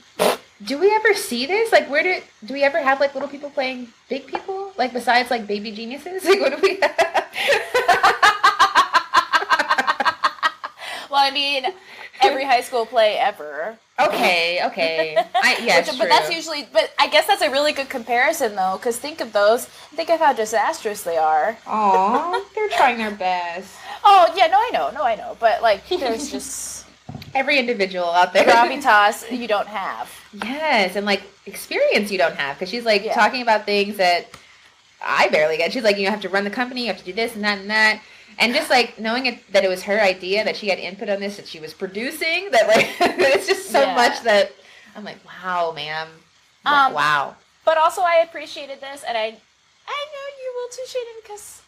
Do we ever see this? Like, do we ever have like little people playing big people? Like, besides like Baby Geniuses? Like, what do we have? Well, I mean, every high school play ever. Okay. Yes, but that's usually. But I guess that's a really good comparison, though, because think of those. Think of how disastrous they are. Aw, they're trying their best. Oh yeah, no, I know. But like, there's just every individual out there. Gravitas you don't have. Yes, and like experience you don't have, because she's like talking about things that I barely get. She's like, you have to run the company, you have to do this and that and that. And just, like, knowing that it was her idea, that she had input on this, that she was producing, that, like, it's just so much that I'm like, wow, ma'am. Like, wow. But also I appreciated this, and I know you will too, Shannon, because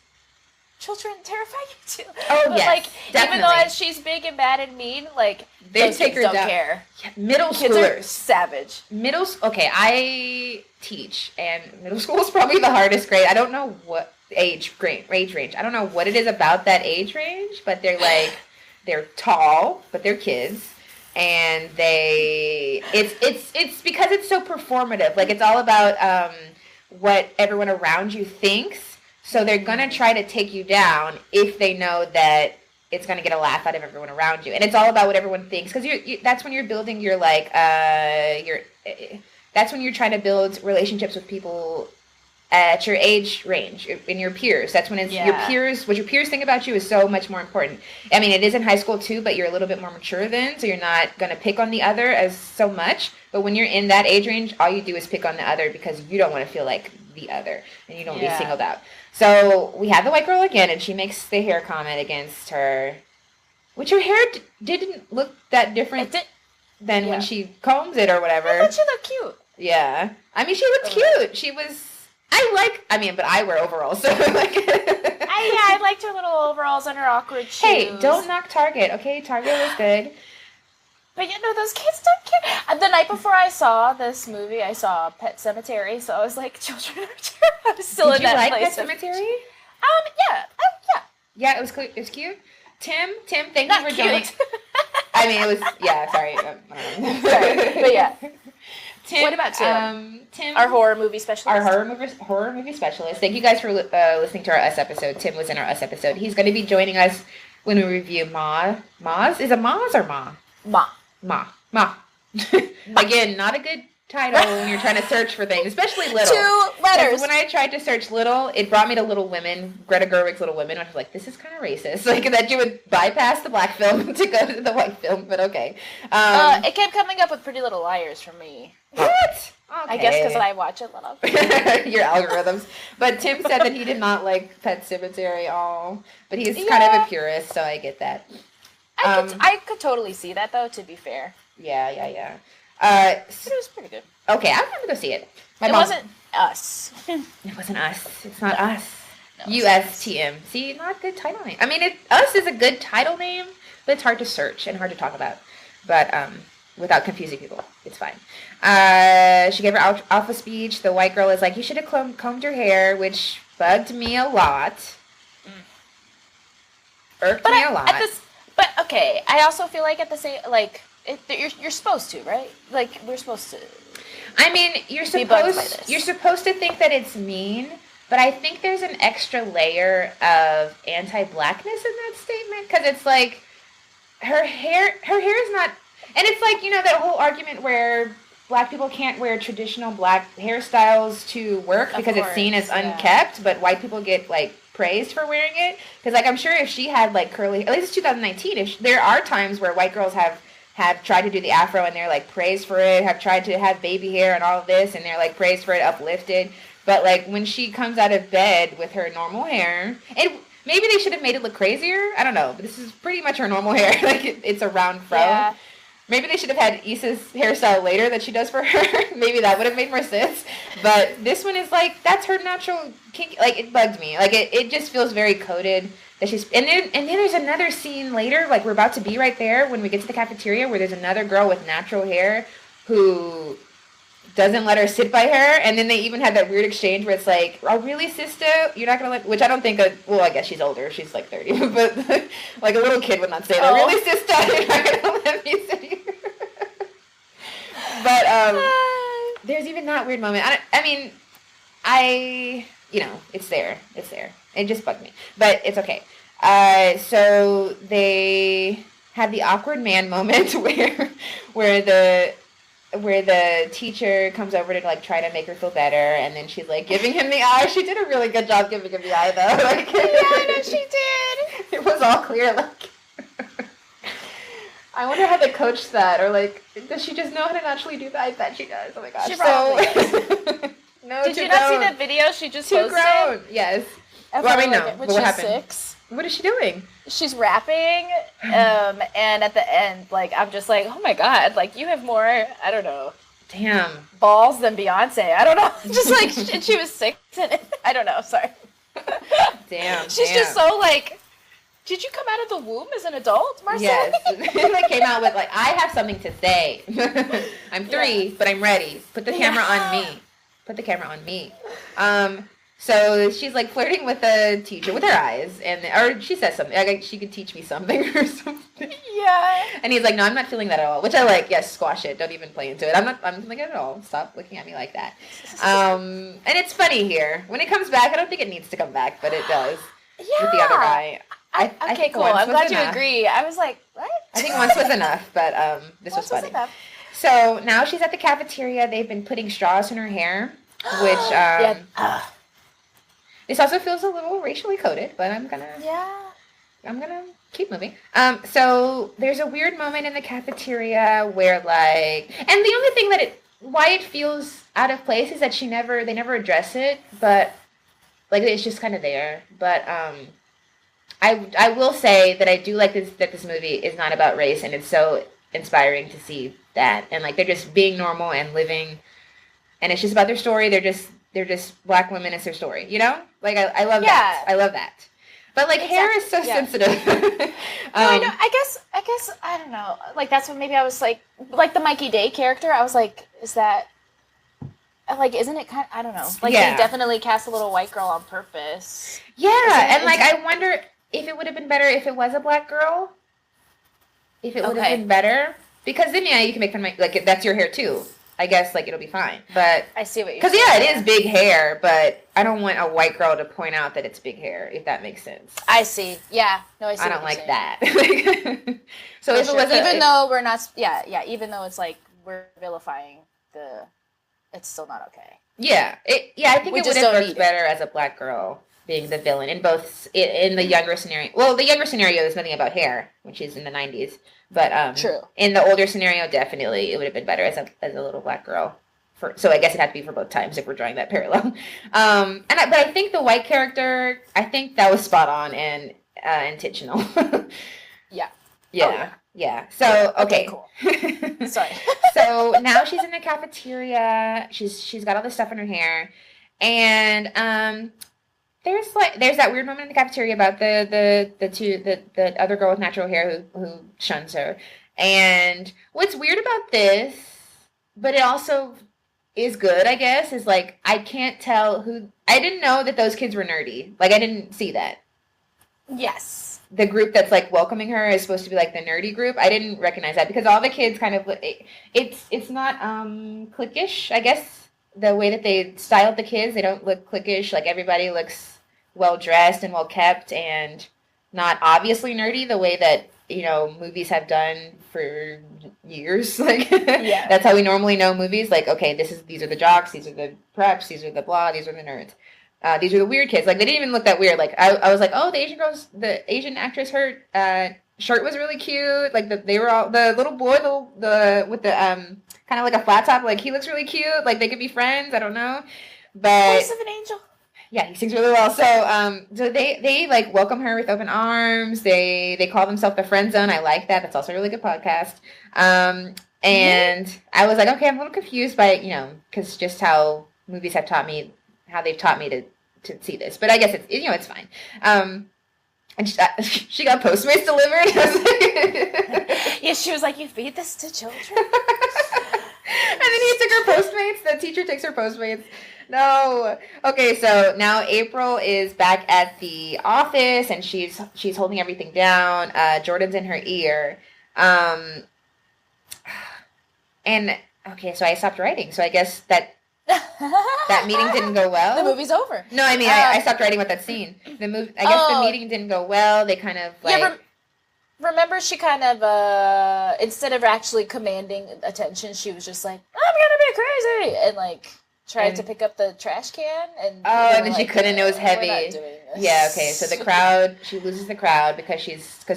children terrify you too. Oh, but, yes, like, definitely. even though she's big and bad and mean, like, they take her don't down. Care. Yeah, middle Kids schoolers. Are savage. Okay, I teach, and middle school is probably the hardest grade. I don't know what age range. I don't know what it is about that age range, but they're tall, but they're kids, and it's because it's so performative. Like, it's all about what everyone around you thinks, so they're gonna try to take you down if they know that it's gonna get a laugh out of everyone around you, and it's all about what everyone thinks, because that's when you're building your that's when you're trying to build relationships with people at your age range, in your peers. That's when your peers, what your peers think about you is so much more important. I mean, it is in high school too, but you're a little bit more mature then, so you're not going to pick on the other as so much. But when you're in that age range, all you do is pick on the other because you don't want to feel like the other, and you don't be singled out. So we have the white girl again, and she makes the hair comment against her, which her hair didn't look that different than when she combs it or whatever. I thought she looked cute. Yeah. I mean, she looked cute. She was... but I wear overalls, so like... I liked her little overalls and her awkward shoes. Hey, don't knock Target, okay? Target was good. But those kids don't care. The night before I saw this movie, I saw Pet Sematary, so I was like, children are terrible. I was still in that place. Did you like Pet Sematary? Yeah. Yeah. Yeah, it was cute. It was cute. Tim, thank you for joining. I mean, it was... Yeah, sorry. Sorry. But yeah. Tim, what about Tim? Tim, our horror movie specialist. Our horror movie specialist. Thank you guys for listening to our Us episode. Tim was in our Us episode. He's going to be joining us when we review Ma's. Is it Ma's or Ma? Ma. Again, not a good title when you're trying to search for things, especially Little. 2 letters. When I tried to search Little, it brought me to Little Women, Greta Gerwig's Little Women. I was like, this is kind of racist. Like, that you would bypass the black film to go to the white film, but okay. It kept coming up with Pretty Little Liars for me. What? Okay. I guess because I watch it a lot. Your algorithms. But Tim said that he did not like Pet Sematary at all. But he's kind of a purist, so I get that. I could totally see that, though, to be fair. Yeah. But it was pretty good. Okay, I'm going to go see it. It wasn't us. It wasn't us. It's not us. No, USTM. See, not a good title name. I mean, Us is a good title name, but it's hard to search and hard to talk about. But without confusing people, it's fine. She gave her alpha speech. The white girl is like, you should have combed your hair, which bugged me a lot. Irked me a lot. But okay, I also feel like at the same you're supposed to, right? Like we're supposed to. I mean, you're supposed to think that it's mean, but I think there's an extra layer of anti-blackness in that statement because it's like her hair is not, and it's like that whole argument where black people can't wear traditional black hairstyles to work because it's seen as unkept, but white people get like praised for wearing it. Because like I'm sure if she had like curly, at least it's 2019. There are times where white girls have tried to do the afro and they're like praised for it, have tried to have baby hair and all of this and they're like praised for it, uplifted. But like when she comes out of bed with her normal hair, and maybe they should have made it look crazier. I don't know, but this is pretty much her normal hair. Like it's a round fro. Yeah. Maybe they should have had Issa's hairstyle later that she does for her. Maybe that would have made more sense. But this one is like, that's her natural kink. Like, it bugged me. Like, it just feels very coded. That she's, and then there's another scene later, like we're about to be right there when we get to the cafeteria, where there's another girl with natural hair who doesn't let her sit by her. And then they even had that weird exchange where it's like, oh, really, sister? You're not going to let, which I don't think, well, I guess she's older. She's like 30. But like a little kid would not say that. Really, sister? You're not going to let me sit here. But there's even that weird moment. It's there. It just bugged me. But it's okay. So they had the awkward man moment where the teacher comes over to like try to make her feel better, and then she's like giving him the eye. She did a really good job giving him the eye, though. Like, yeah, no, she did. It was all clear. Like, I wonder how they coached that, or like, does she just know how to naturally do that? I bet she does. Oh my gosh. She probably does. No, did you not see that video she just posted? Too grown. Yes. Well, I mean, no. When what she's happened? 6. What is she doing? She's rapping, and at the end, like, I'm just like, oh my god, like, you have more, I don't know. Damn. Balls than Beyonce. I don't know. Just like, and she was 6, and I don't know, sorry. Damn. She's just so like, did you come out of the womb as an adult, Marsai? Yes. They came out with like, I have something to say. I'm 3, but I'm ready. Put the camera on me. So she's like flirting with the teacher with her eyes, or she says something like she could teach me something or something. Yeah. And he's like, no, I'm not feeling that at all, which I like. Yes, squash it. Don't even play into it. I'm not feeling it at all. Stop looking at me like that. And it's funny here. When it comes back, I don't think it needs to come back, but it does. Yeah. With the other guy. Okay, cool. I'm glad you agree. I was like, what? I think once was enough, but this was funny. So now she's at the cafeteria. They've been putting straws in her hair, which this also feels a little racially coded, but I'm gonna keep moving. So there's a weird moment in the cafeteria where like, and the only thing why it feels out of place is that they never address it, but like it's just kind of there. But I will say that I do like that this movie is not about race, and it's so inspiring to see that, and like they're just being normal and living and it's just about their story. They're just black women. It's their story, you know? Like, I love that. I love that. But, like, hair is so sensitive. No, I know. I guess, I don't know. Like, that's what maybe I was like the Mikey Day character. I was like, is that, like, isn't it kind of, I don't know. Like, they definitely cast a little white girl on purpose. Yeah, and, like, I wonder if it would have been better if it was a black girl. If it would have been better. Because then, you can make fun of like, that's your hair, too. I guess, like, it'll be fine. But I see what you're saying. Because, it is big hair, but I don't want a white girl to point out that it's big hair, if that makes sense. I see. Yeah. No, I see. I don't like that. So if it was even though we're not, even though it's like we're vilifying it's still not okay. Yeah. I think it would have worked better as a black girl being the villain in the younger scenario. Well, the younger scenario, there's nothing about hair, which is in the 90s. But true. In the older scenario, definitely it would have been better as a little black girl. So I guess it had to be for both times if we're drawing that parallel. But I think the white character, I think that was spot on and intentional. Yeah. Yeah. Yeah. So okay, cool. Sorry. So now she's in the cafeteria. She's got all this stuff in her hair, and there's that weird moment in the cafeteria about the other girl with natural hair who shuns her. And what's weird about this, but it also is good, I guess, is like I can't tell who. I didn't know that those kids were nerdy. Like I didn't see that. Yes. The group that's like welcoming her is supposed to be like the nerdy group. I didn't recognize that because all the kids kind of it's not cliquish, I guess. The way that they styled the kids, they don't look cliquish. Like everybody looks well dressed and well kept and not obviously nerdy the way that movies have done for years. Like that's how we normally know movies. Like okay, these are the jocks, these are the preps, these are the blah, these are the nerds. These are the weird kids. Like, they didn't even look that weird. Like, I was like, oh, the Asian actress, her shirt was really cute. Like, they were all, the little boy, with the, kind of like a flat top, like, he looks really cute. Like, they could be friends. I don't know. But. Voice of an angel. Yeah, he sings really well. So they like, welcome her with open arms. They call themselves the Friend Zone. I like that. That's also a really good podcast. And I was like, okay, I'm a little confused by, because just how movies have taught me, how they've taught me to see this, but I guess it's it's fine. And she got Postmates delivered. Yeah, she was like, "You feed this to children." And then he took her Postmates. The teacher takes her Postmates. No. Okay, so now April is back at the office, and she's holding everything down. Jordan's in her ear. And okay, so I stopped writing. So I guess that meeting didn't go well. The movie's over. No, I mean I stopped writing with that scene. The meeting didn't go well. They kind of like. Remember, she kind of instead of actually commanding attention, she was just like, "I'm gonna be crazy," and like tried to pick up the trash can and. Oh, and then she couldn't. It was heavy. We're not doing this. Yeah. Okay. So the crowd, she loses the crowd because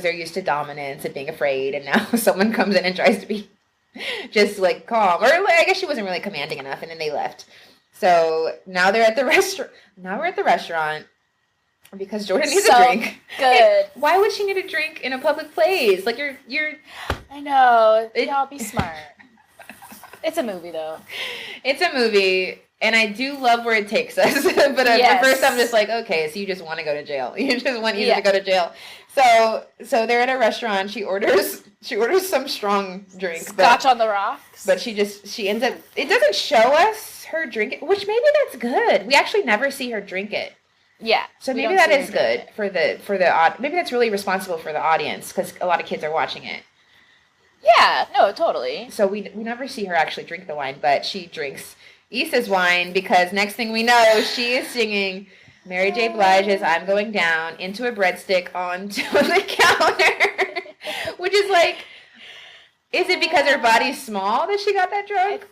they're used to dominance and being afraid, and now someone comes in and tries to be. Just like calm, or I guess she wasn't really commanding enough, and then they left. So now they're at the restaurant. Now we're at the restaurant because Jordan needs a drink. Good. Why would she need a drink in a public place? Like you're. I know. Y'all be smart. It's a movie, though. It's a movie, and I do love where it takes us. But at first, I'm just like, okay, so you just want to go to jail. You just want Issa to go to jail. So they're at a restaurant. She orders some strong drink. Scotch on the rocks. But she ends up. It doesn't show us her drink it, which maybe that's good. We actually never see her drink it. Yeah. So maybe that is good for the maybe that's really responsible for the audience because a lot of kids are watching it. Yeah. No. Totally. So we never see her actually drink the wine, but she drinks Issa's wine because next thing we know, she is singing Mary J. Blige's "I'm Going Down" into a breadstick onto the counter, which is like, is it because her body's small that she got that drunk?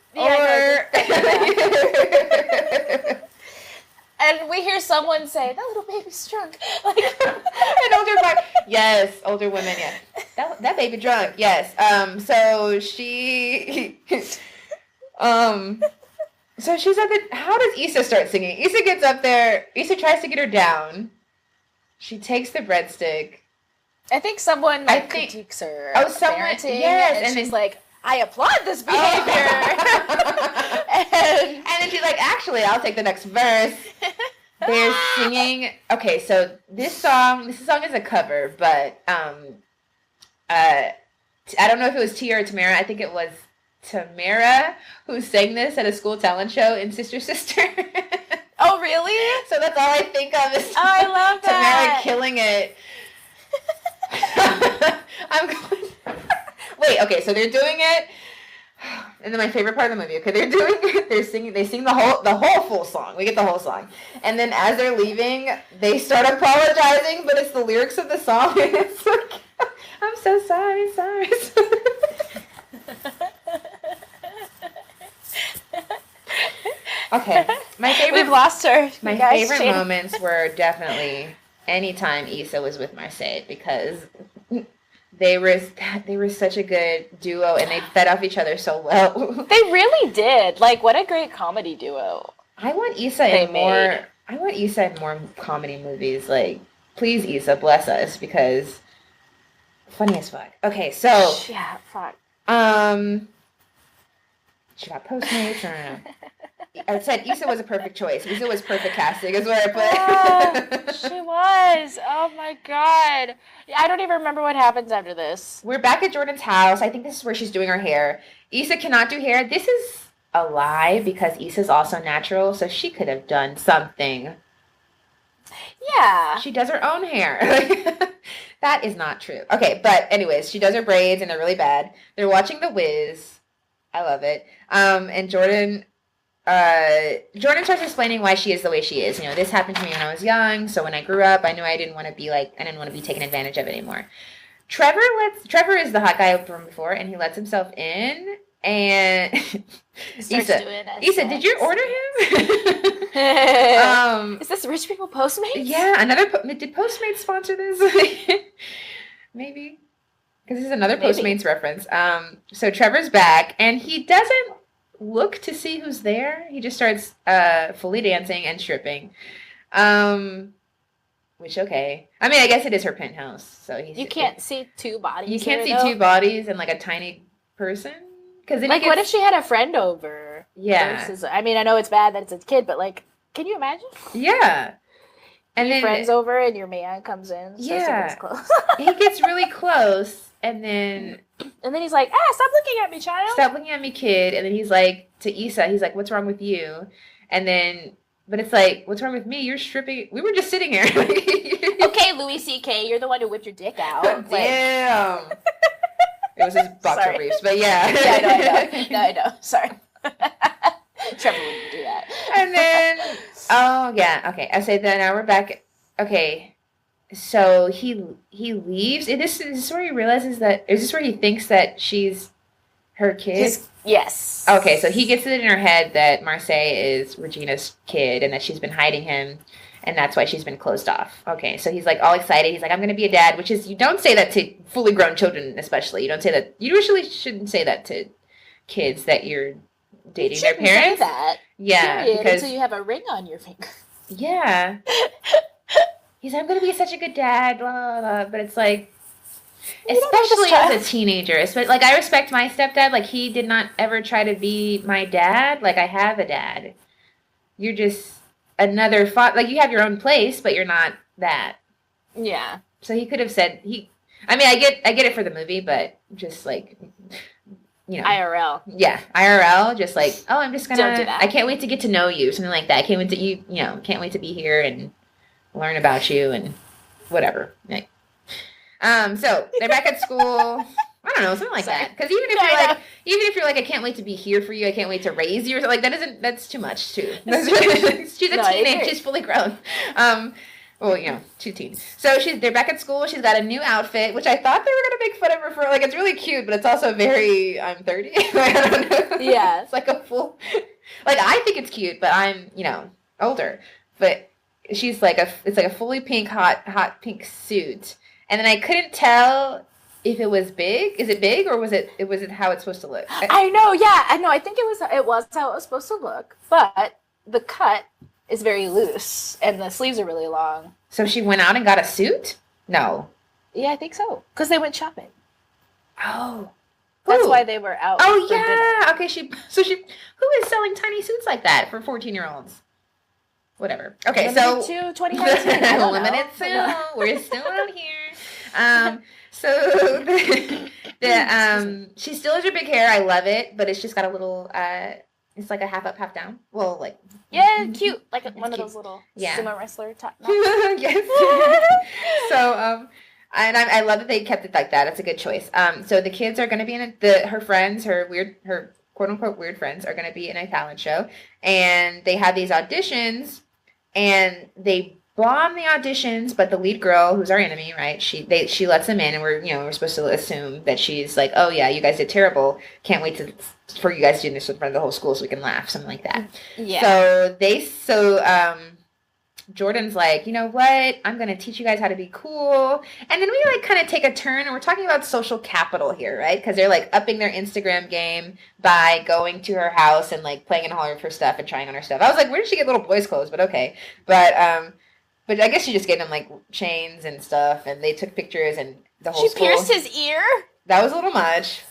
And we hear someone say, "That little baby's drunk." Like, yes, older women, yes. That baby drunk, yes. So she, so she's at the. How does Issa start singing? Issa gets up there. Issa tries to get her down. She takes the breadstick. I think someone critiques her. Oh, someone. Parenting, yes, and she's like, "I applaud this behavior." And then she's like, actually, I'll take the next verse. They're singing. Okay, so this song is a cover, but I don't know if it was Tia or Tamara. I think it was Tamara who sang this at a school talent show in Sister Sister. Oh, really? So that's all I think of is I love Tamara that. killing it. I'm going. Wait, okay, so they're doing it. And then my favorite part of the movie, okay, they sing the whole full song. We get the whole song. And then as they're leaving, they start apologizing, but it's the lyrics of the song. And it's like, I'm so sorry. Okay. We've lost her. My favorite moments were definitely anytime Issa was with Marsai, because they were such a good duo, and they fed off each other so well. They really did. Like, what a great comedy duo. I want Issa in more comedy movies. Like, please, Issa, bless us, because funny as fuck. Okay, so yeah, fuck. She got Postmates. I don't know. I said Issa was a perfect choice. Issa was perfect casting, is what I put. She was. Oh my god. I don't even remember what happens after this. We're back at Jordan's house. I think this is where she's doing her hair. Issa cannot do hair. This is a lie, because Issa's also natural, so she could have done something. Yeah. She does her own hair. That is not true. Okay, but anyways, she does her braids, and they're really bad. They're watching The Wiz. I love it. And Jordan starts explaining why she is the way she is. You know, this happened to me when I was young, so when I grew up, I knew I didn't want to be taken advantage of anymore. Trevor is the hot guy from before, and he lets himself in, and Issa, did you order him? Is this Rich People Postmates? Yeah, did Postmates sponsor this? Maybe. Because this is another Postmates reference. So Trevor's back, and he doesn't look to see who's there. He just starts fully dancing and stripping. Which, okay. I mean, I guess it is her penthouse. So you can't see two bodies. You can't see two bodies and like a tiny person. Because like, what if she had a friend over? Yeah. I mean, I know it's bad that it's a kid, but like, can you imagine? Yeah. And then friends over and your man comes in. Yeah. He gets really close, and then he's like, stop looking at me, child. Stop looking at me, kid. And then he's like, to Issa, he's like, what's wrong with you? And then, but it's like, what's wrong with me? You're stripping. We were just sitting here. Okay, Louis C.K., you're the one who whipped your dick out. Damn. It was his boxer briefs, but yeah. Yeah, I know. Sorry. Trevor wouldn't do that. And then, okay. I say that now we're back. Okay. So he leaves. Is this where he realizes that? Is this where he thinks that she's her kid? Yes. Okay, so he gets it in her head that Marsai is Regina's kid and that she's been hiding him, and that's why she's been closed off. Okay, so he's like all excited. He's like, I'm going to be a dad, which is, you don't say that to fully grown children, especially. You don't say that. You usually shouldn't say that to kids that you're dating their parents. Say that. Yeah, because until you have a ring on your finger. Yeah. He's like, I'm going to be such a good dad, blah, blah, blah. But it's like, especially as a teenager. Like, I respect my stepdad. Like, he did not ever try to be my dad. Like, I have a dad. You're just another like, you have your own place, but you're not that. Yeah. So he could have said, I mean, I get it for the movie, but just like, you know. IRL. Yeah, IRL, just like, oh, I'm just gonna, Don't do that. I can't wait to get to know you, something like that. I can't wait to, can't wait to be here and learn about you and whatever. Like, so they're back at school. I don't know, something like that. Because even if you're like, I can't wait to be here for you, I can't wait to raise you, or something, like that's too much too. She's a teenage, she's fully grown. Well, she's teen. So they're back at school. She's got a new outfit, which I thought they were gonna make fun of her for. Like, it's really cute, but it's also very, I'm 30. I don't know. Yeah, it's like a full. Like, I think it's cute, but I'm older. But she's like it's like a fully pink hot pink suit, and then I couldn't tell if it was big. Is it big, or was it how it's supposed to look? I know. Yeah, I know. I think it was how it was supposed to look, but the cut is very loose, and the sleeves are really long. So she went out and got a suit? No. Yeah, I think so. Because they went shopping. Oh. That's why they were out. Oh, yeah. Okay, who is selling tiny suits like that for 14-year-olds? Whatever. Okay, limited to 2019. Limited soon. We're still out here. So she still has her big hair. I love it, but it's just got a little it's like a half up, half down. Well, like cute, like one of those little sumo wrestler top. Yes. So and I love that they kept it like that. It's a good choice. So the kids are going to be in her friends, her quote unquote weird friends are going to be in a talent show, and they have these auditions, and they bomb the auditions. But the lead girl, who's our enemy, right? She lets them in, and we're supposed to assume that she's like, oh yeah, you guys did terrible. Can't wait for you guys to do this in front of the whole school so we can laugh, something like that. Yeah. So Jordan's like, you know what? I'm going to teach you guys how to be cool. And then we like kind of take a turn, and we're talking about social capital here, right? Because they're like upping their Instagram game by going to her house and like playing in all of her stuff and trying on her stuff. I was like, where did she get little boys' clothes? But okay. But I guess she just gave them like chains and stuff, and they took pictures and the whole school. She pierced his ear? That was a little much.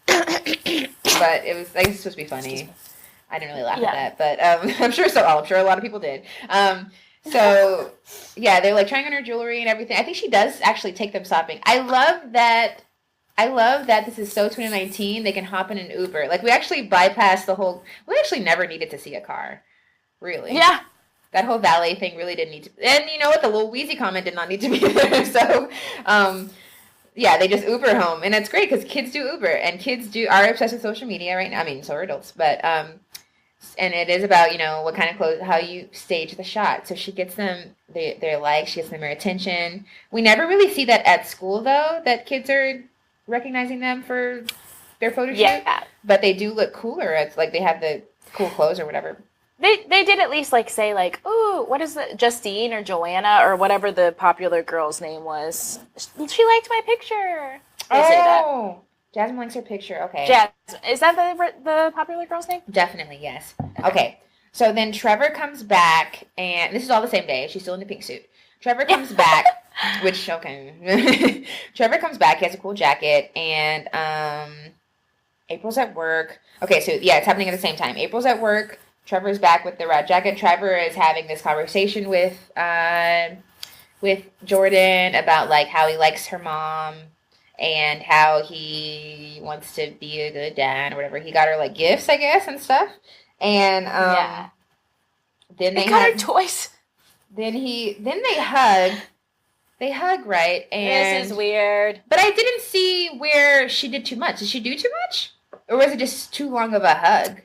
But it was, I guess, supposed to be funny. I didn't really laugh at that, but I'm sure a lot of people did. So, yeah, they're like trying on her jewelry and everything. I think she does actually take them shopping. I love that this is so 2019. They can hop in an Uber. Like, we actually bypassed we actually never needed to see a car. Really. Yeah. That whole valet thing really didn't need to. And you know what? The little Wheezy comment did not need to be there. So, yeah, they just Uber home. And it's great because kids do Uber. And kids are obsessed with social media right now. I mean, so are adults. But, and it is about, what kind of clothes, how you stage the shot. So she gets them, they're like, she gets them their attention. We never really see that at school, though, that kids are recognizing them for their photo shoot. Yeah. But they do look cooler. It's like they have the cool clothes or whatever. They did at least, like, say, like, ooh, what is it, Justine or Joanna or whatever the popular girl's name was. She liked my picture. They say that. Jasmine likes her picture. Okay. Jasmine. Is that the popular girl's name? Definitely, yes. Okay. So then Trevor comes back, and this is all the same day. She's still in the pink suit. Trevor comes back, which, okay. Trevor comes back. He has a cool jacket, and April's at work. Okay, so, yeah, it's happening at the same time. April's at work. Trevor's back with the red jacket. Trevor is having this conversation with Jordan about, like, how he likes her mom and how he wants to be a good dad or whatever. He got her, like, gifts, I guess, and stuff. And then they got her toys. Then they hug. They hug, right? And this is weird. But I didn't see where she did too much. Did she do too much? Or was it just too long of a hug?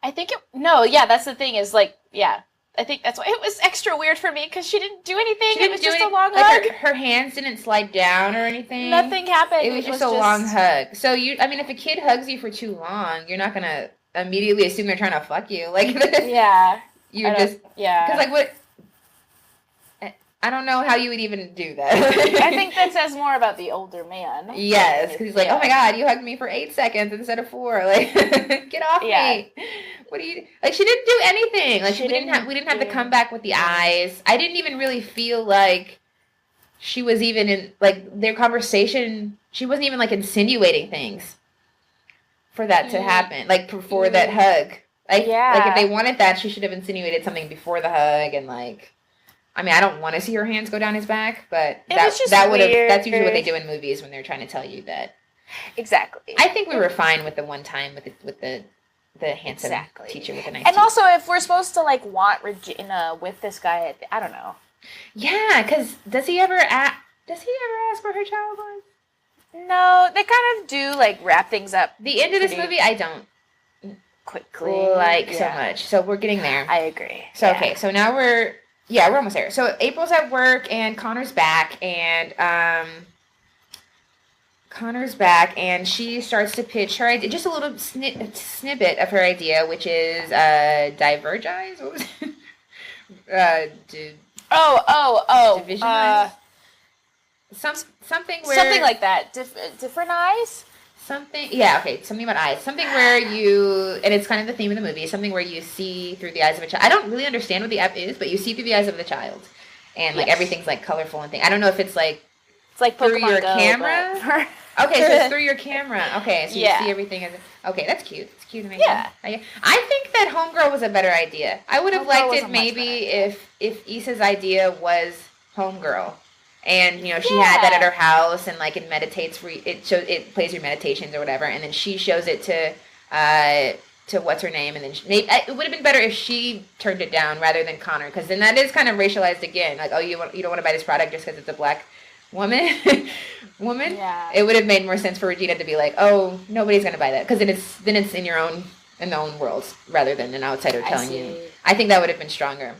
I think that's the thing is, like, yeah. I think that's why it was extra weird for me, because she didn't do anything. It was just a long hug. Her hands didn't slide down or anything. Nothing happened. It was just a long hug. So, if a kid hugs you for too long, you're not going to immediately assume they're trying to fuck you. Like, yeah. Because, like, what... I don't know how you would even do that. I think that says more about the older man. Yes, because he's like, oh my God, you hugged me for 8 seconds instead of 4. Like, get off me. What do you... Like, she didn't do anything. Like, we didn't have to come back with the eyes. I didn't even really feel like she was even in, like, their conversation. She wasn't even, like, insinuating things for that to happen. Like, before that hug. Like, like, if they wanted that, she should have insinuated something before the hug and, like... I don't want to see her hands go down his back, but that's usually what they do in movies when they're trying to tell you that. Exactly. I think we were fine with the one time with the handsome teacher with the nice And teeth. Also, if we're supposed to, like, want Regina with this guy, I don't know. Yeah, because does he ever ask where her child was? No, they kind of do, like, wrap things up. The end of this movie, I don't quickly like so much. So we're getting there. I agree. So okay, so now we're almost there. So April's at work and Connor's back, and she starts to pitch her idea, just a little snippet of her idea, which is divergize. What was it? Divisionize. Something like that. Different eyes. Something about eyes. Something where and it's kind of the theme of the movie, something where you see through the eyes of a child. I don't really understand what the app is, but you see through the eyes of the child. And, like, everything's, like, colorful and things. I don't know if it's like Pokemon through your Go, camera. Okay, so it's through your camera. Okay, so you see everything. Okay, that's cute. It's cute and yeah. I think that Homegirl was a better idea. I would have liked it maybe if Issa's idea was Homegirl. And she had that at her house, and like it meditates. It plays your meditations or whatever, and then she shows it to what's her name, and then it would have been better if she turned it down rather than Connor, because then that is kind of racialized again. Like, oh, you don't want to buy this product just because it's a black woman. Yeah. It would have made more sense for Regina to be like, oh, nobody's gonna buy that, because then it's in the own worlds rather than an outsider telling you. I think that would have been stronger.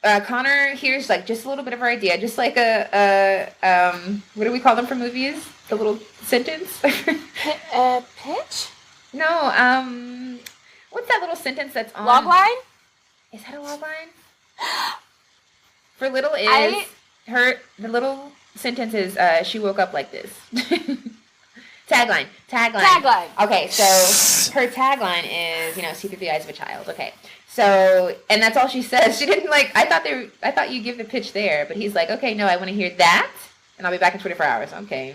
Connor hears like just a little bit of her idea, just like what do we call them for movies? The little sentence. Pitch? No. What's that little sentence that's on? Logline? Is that a logline? For little is the little sentence is she woke up like this. Tagline. Okay, so her tagline is see through the eyes of a child. Okay. So, and that's all she says. She didn't I thought you give the pitch there, but he's like, okay, no, I want to hear that, and I'll be back in 24 hours. Okay.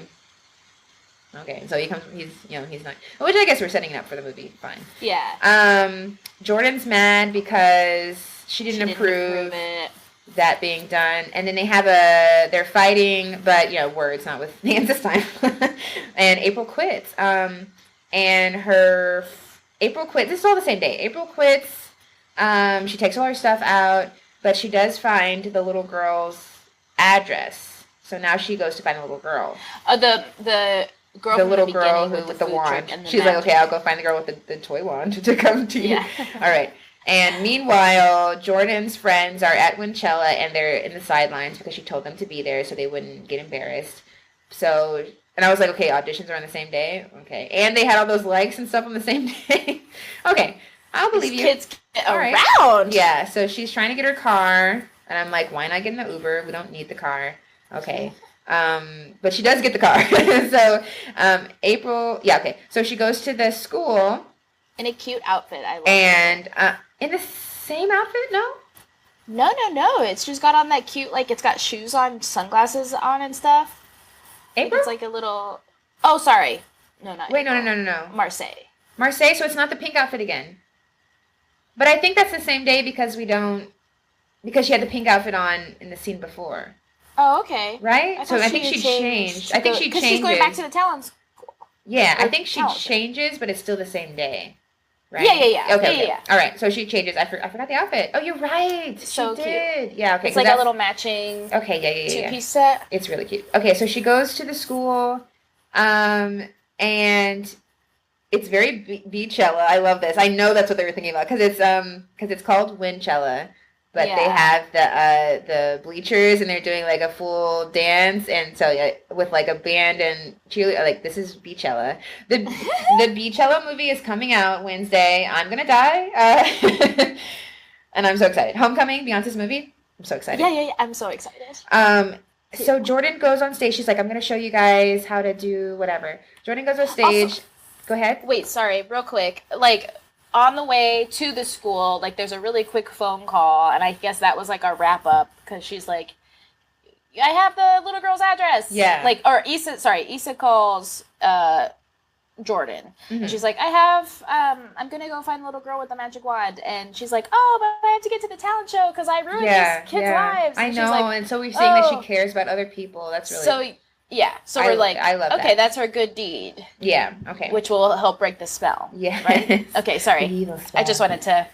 So he's not, which I guess we're setting it up for the movie. Fine. Yeah. Jordan's mad because she didn't approve it. That being done, and then they're fighting, but words, not with hands this time. And April quits. And April quits. This is all the same day. April quits. She takes all her stuff out, but she does find the little girl's address. So now she goes to find the little girl. The girl. The little girl with the wand. She's like, okay, I'll go find the girl with the toy wand to come to you. Yeah. All right. And meanwhile, Jordan's friends are at Winchella, and they're in the sidelines because she told them to be there so they wouldn't get embarrassed. So, and I was like, okay, auditions are on the same day? Okay. And they had all those likes and stuff on the same day? Okay. I'll believe you. Kids get around. Right. Yeah, so she's trying to get her car, and I'm like, why not get in the Uber? We don't need the car. Okay. But she does get the car. So, April, yeah, okay. So she goes to the school. In a cute outfit, I love it. And, in the same outfit? No? No. It's just got on that cute, it's got shoes on, sunglasses on and stuff. April? It's like a little, oh, sorry. No, not Wait, April. No. Marsai, so it's not the pink outfit again. But I think that's the same day because she had the pink outfit on in the scene before. Oh, okay. Right? I think she changed. I think she changes. Because she's going back to the talent school. Yeah, I think she changes, but it's still the same day. Right? Yeah. Okay. Yeah. All right, so she changes. I forgot the outfit. Oh, you're right. So she did. Cute. Yeah, okay. It's like a little matching two-piece set. It's really cute. Okay, so she goes to the school, and it's very Beachella. I love this. I know that's what they were thinking about because it's called Winchella, but they have the bleachers and they're doing like a full dance, and so with like a band and cheerleader. Like, this is Beachella. The Beachella movie is coming out Wednesday. I'm gonna die, and I'm so excited. Homecoming, Beyonce's movie. I'm so excited. Yeah. I'm so excited. So Jordan goes on stage. She's like, I'm gonna show you guys how to do whatever. Jordan goes on stage. Also, go ahead. Wait, sorry, real quick. On the way to the school, there's a really quick phone call, and I guess that was our wrap up because she's like, I have the little girl's address. Yeah. Issa calls Jordan. Mm-hmm. And she's like, I'm gonna go find the little girl with the magic wand. And she's like, oh, but I have to get to the talent show because I ruined these kids' lives. I know, and so we're seeing that she cares about other people. That's really... So we're I love okay, that. that's her good deed. Yeah, okay. Which will help break the spell. Yeah. Right? Okay, sorry. The evil spell. I just wanted to...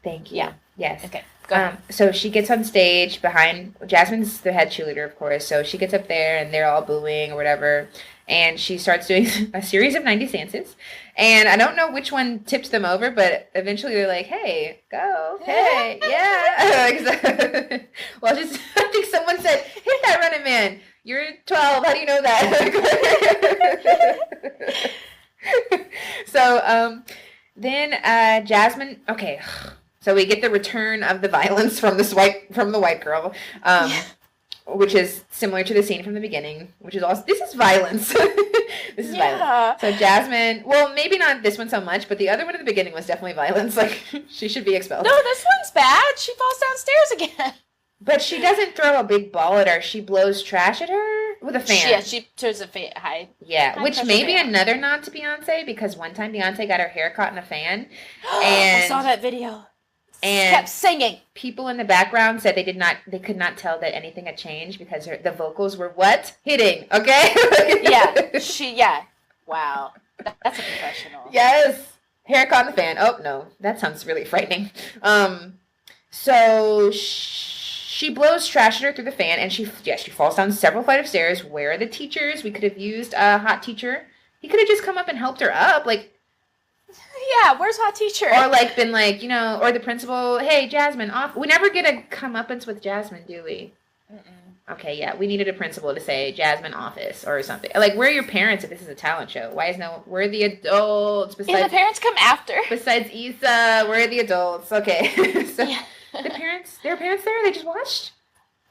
Thank you. Yeah. Yes. Okay, go ahead. So she gets on stage behind... Jasmine's the head cheerleader, of course, so she gets up there and they're all booing or whatever, and she starts doing a series of 90 stances, and I don't know which one tips them over, but eventually they're like, hey, go, hey, yeah. Well, I think someone said, hit that running man. You're 12. How do you know that? So then Jasmine. Okay, so we get the return of the violence from the white girl, which is similar to the scene from the beginning, which is also this is violence. This is violence. So Jasmine. Well, maybe not this one so much, but the other one at the beginning was definitely violence. She should be expelled. No, this one's bad. She falls downstairs again. But she doesn't throw a big ball at her. She blows trash at her with a fan. Yeah, she turns a high. Yeah, which may be another nod to Beyonce, because one time Beyonce got her hair caught in a fan. And I saw that video. And kept singing. People in the background said they could not tell that anything had changed because the vocals were what? Hitting, okay? Yeah. Wow. That's a professional. Yes. Hair caught in the fan. Oh, no. That sounds really frightening. So she blows trash at her through the fan, and she falls down several flights of stairs. Where are the teachers? We could have used a hot teacher. He could have just come up and helped her up. Like, yeah, where's hot teacher? Or like been like, or the principal, hey, Jasmine, off. We never get a comeuppance with Jasmine, do we? Mm-mm. Okay, yeah, we needed a principal to say Jasmine office or something. Like, where are your parents if this is a talent show? Where are the adults? Besides, the parents come after. Besides Issa, where are the adults? Okay, so there were parents there? They just watched?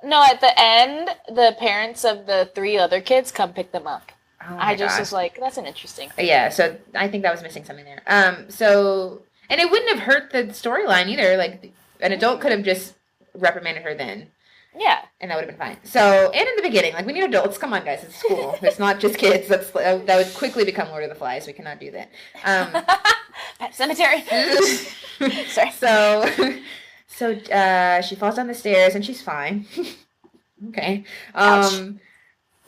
No, at the end, the parents of the 3 other kids come pick them up. Oh I just was like, that's an interesting thing. Yeah, so I think that was missing something there. And it wouldn't have hurt the storyline either. Like, an adult could have just reprimanded her then. Yeah. And that would have been fine. So, and in the beginning, like, we need adults. Come on, guys, it's school. It's not just kids. That would quickly become Lord of the Flies. We cannot do that. Cemetery. Sorry. So she falls down the stairs, and she's fine. Okay. Ouch.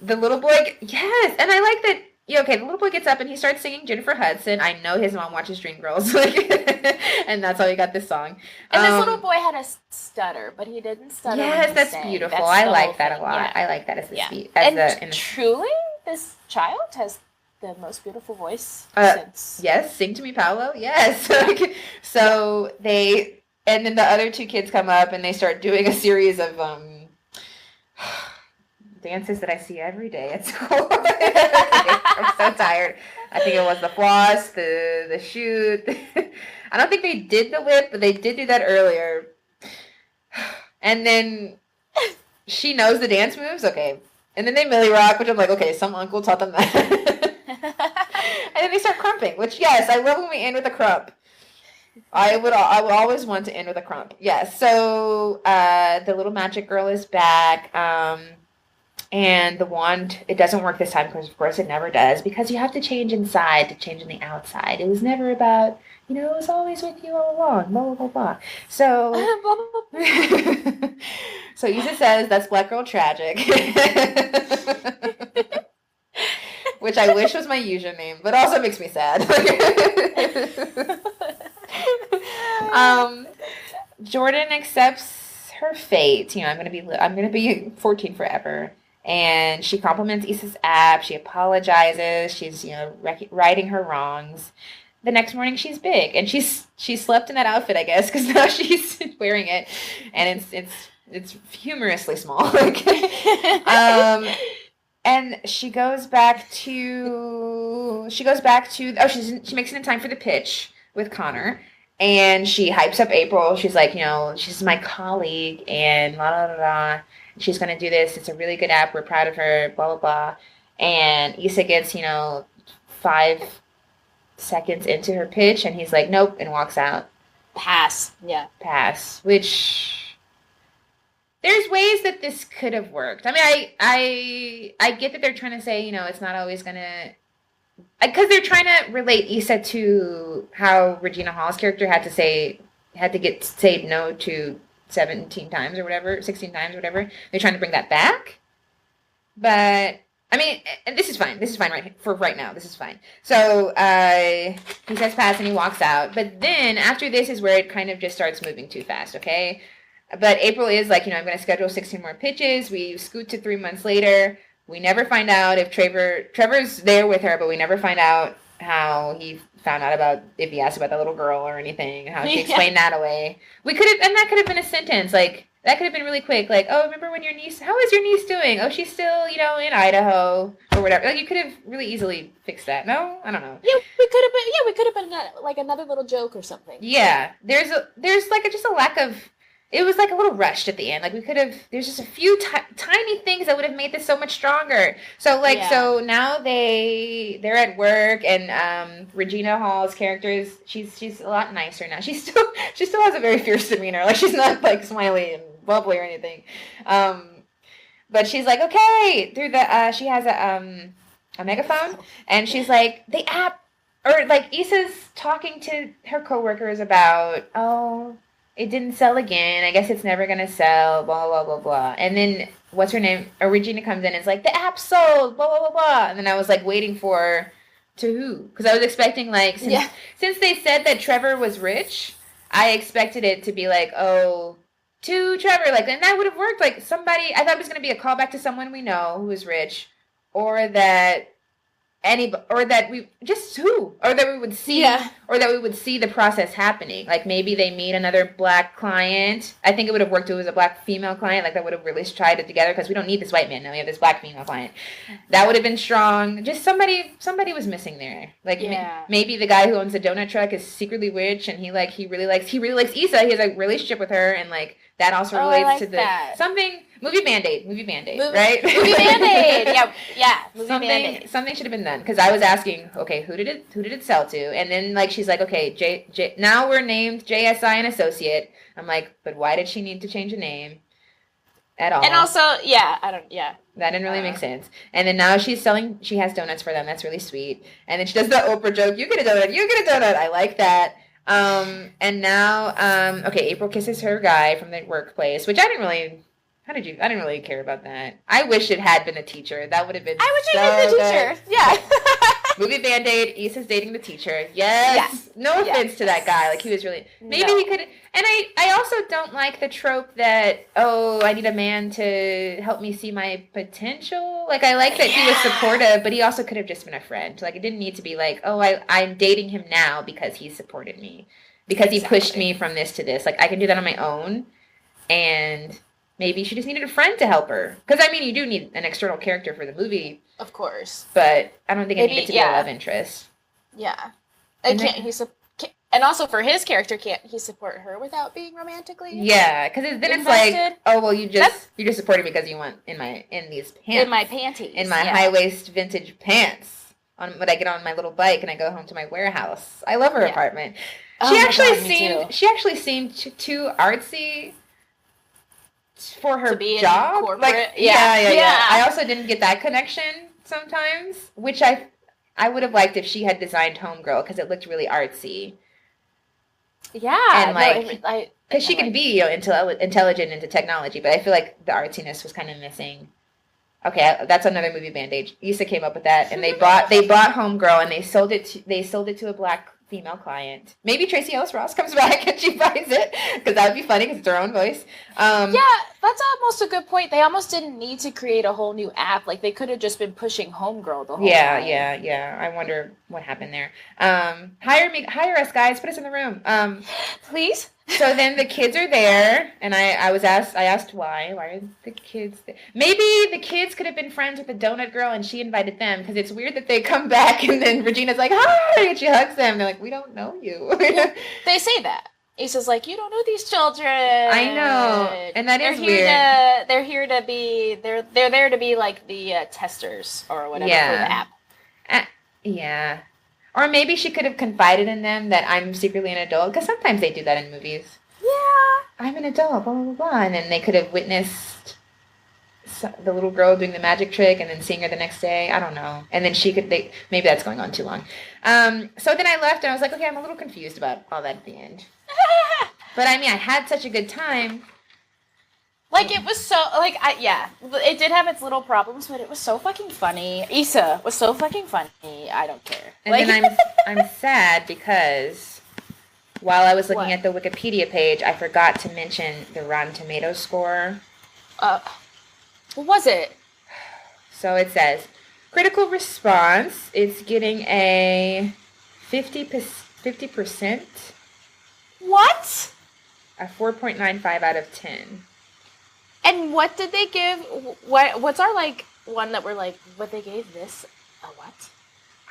The little boy, yes, and I like that. Yeah, okay, the little boy gets up and he starts singing Jennifer Hudson. I know his mom watches Dreamgirls, and that's how he got this song. And this little boy had a stutter, but he didn't stutter. Yes, that's beautiful. I like that a lot. Yeah. I like that as the speech. Truly, this child has the most beautiful voice since. Yes, sing to me, Paolo. Yes. And then the other 2 kids come up and they start doing a series of dances that I see every day at school. I'm so tired. I think it was the floss, the shoot. I don't think they did the whip, but they did do that earlier. And then she knows the dance moves. Okay. And then they Millie Rock, which I'm like, okay, some uncle taught them that. And then they start crumping, which, yes, I love when we end with a crump. I would always want to end with a crump. Yes. So the little magic girl is back. And the wand, it doesn't work this time because, of course, it never does. Because you have to change inside to change on the outside. It was never about, it was always with you all along. Blah, blah, blah, blah. So, so Issa says, that's Black Girl Tragic. Which I wish was my username, but also makes me sad. Jordan accepts her fate. I'm gonna be 14 forever. And she compliments Issa's app. She apologizes. She's, righting her wrongs. The next morning, she's big, and she slept in that outfit, I guess, because now she's wearing it, and it's humorously small. And she goes back to. She makes it in time for the pitch with Connor. And she hypes up April. She's like, she's my colleague, and la la la la. She's going to do this. It's a really good app. We're proud of her, blah, blah, blah. And Issa gets, 5 seconds into her pitch, and he's like, nope, and walks out. Pass. Yeah. Pass. Which, there's ways that this could have worked. I mean, I get that they're trying to say, it's not always going to... Because they're trying to relate Issa to how Regina Hall's character had to say no to 17 times or whatever, 16 times or whatever. They're trying to bring that back. But, I mean, and this is fine. This is fine right now. This is fine. So, he says pass and he walks out. But then, after this is where it kind of just starts moving too fast, okay? But April is like, I'm going to schedule 16 more pitches. We scoot to 3 months later. We never find out if Trevor's there with her, but we never find out how he found out if he asked about the little girl or anything, how she explained that away. And that could have been a sentence, like, that could have been really quick, like, oh, remember when how is your niece doing? Oh, she's still, in Idaho, or whatever. Like, you could have really easily fixed that. No? I don't know. Yeah, we could have been like another little joke or something. Yeah. There's just a lack of, it was like a little rushed at the end. Like we could have. There's just a few tiny things that would have made this so much stronger. So so now they're at work, and Regina Hall's character she's a lot nicer now. She still has a very fierce demeanor. Like she's not like smiley and bubbly or anything. But she's like, okay, through the she has a megaphone, and she's like, the app, or like Issa's talking to her coworkers about, oh, it didn't sell again. I guess it's never gonna sell. Blah blah blah blah. And then what's her name? Regina comes in and is like, the app sold. Blah blah blah blah. And then I was like waiting for to who? Because I was expecting like since they said that Trevor was rich, I expected it to be like, oh, to Trevor, like, and that would have worked. Like somebody, I thought it was gonna be a callback to someone we know who is rich, or that. Or that we would see, or that we would see the process happening. Like maybe they meet another black client. I think it would have worked if it was a black female client. Like that would have really tried it together, because we don't need this white man now. We have this black female client. That would have been strong. Just somebody was missing there. Like maybe the guy who owns the donut truck is secretly rich, and he really likes Issa. He has a relationship with her, and like that also relates to the something. Movie Band-Aid, right? Movie Band-Aid, Something should have been done, because I was asking, okay, who did it sell to? And then like she's like, okay, now we're named JSI and Associate. I'm like, but why did she need to change a name at all? And also, that didn't really make sense. And then now she has donuts for them. That's really sweet. And then she does the Oprah joke, you get a donut. I like that. And now, April kisses her guy from the workplace, which I didn't really care about that. I wish it had been a teacher. That would have been teacher. Yeah. Movie Band-Aid, Issa's dating the teacher. Yes. No offense to that guy. Like, he was really... Maybe he could... And I also don't like the trope that, oh, I need a man to help me see my potential. Like, I like that he was supportive, but he also could have just been a friend. Like, it didn't need to be like, oh, I'm dating him now because he supported me. Because he pushed me from this to this. Like, I can do that on my own. And... maybe she just needed a friend to help her. Because, I mean, you do need an external character for the movie. Of course. But I don't think it needed to be a love interest. Yeah. And also for his character, can't he support her without being romantically? Yeah, because then it's like, oh, well, you just supported me because you want in these pants. In my panties. In my high-waist vintage pants. When I get on my little bike and I go home to my warehouse. I love her apartment. She actually seemed too artsy for her job. Corporate. Like, yeah. I also didn't get that connection sometimes, which I would have liked if she had designed Homegirl, because it looked really artsy. Yeah. And like, because she can be intelligent into technology, but I feel like the artsiness was kind of missing. Okay, that's another movie Band-Aid. Issa came up with that, and they bought Homegirl, and they sold it to a black female client. Maybe Tracy Ellis Ross comes back and she buys it, because that would be funny, because it's her own voice. That's almost a good point. They almost didn't need to create a whole new app. Like, they could have just been pushing Homegirl the whole time. Yeah. I wonder what happened there. Hire us, guys. Put us in the room. Please. So then the kids are there, and I asked why. Why are the kids there? Maybe the kids could have been friends with the donut girl, and she invited them, because it's weird that they come back, and then Regina's like, hi, and she hugs them. They're like, we don't know you. They say that. Issa's like, you don't know these children. I know, and they're weird. They're here to be. They're there to be like the testers or whatever for the app. Yeah. Or maybe she could have confided in them that I'm secretly an adult, because sometimes they do that in movies. Yeah. I'm an adult, blah, blah, blah. And then they could have witnessed the little girl doing the magic trick and then seeing her the next day. I don't know. And then maybe that's going on too long. So then I left, and I was like, okay, I'm a little confused about all that at the end. But I mean, I had such a good time. Like, it was so, like, it did have its little problems, but it was so fucking funny. Issa was so fucking funny. I don't care. And then I'm sad because while I was looking at the Wikipedia page, I forgot to mention the Rotten Tomatoes score. What was it? So it says, critical response is getting a 50%. What? A 4.95 out of 10. And what did they give? What's our like one that we're like? What they gave this? A what?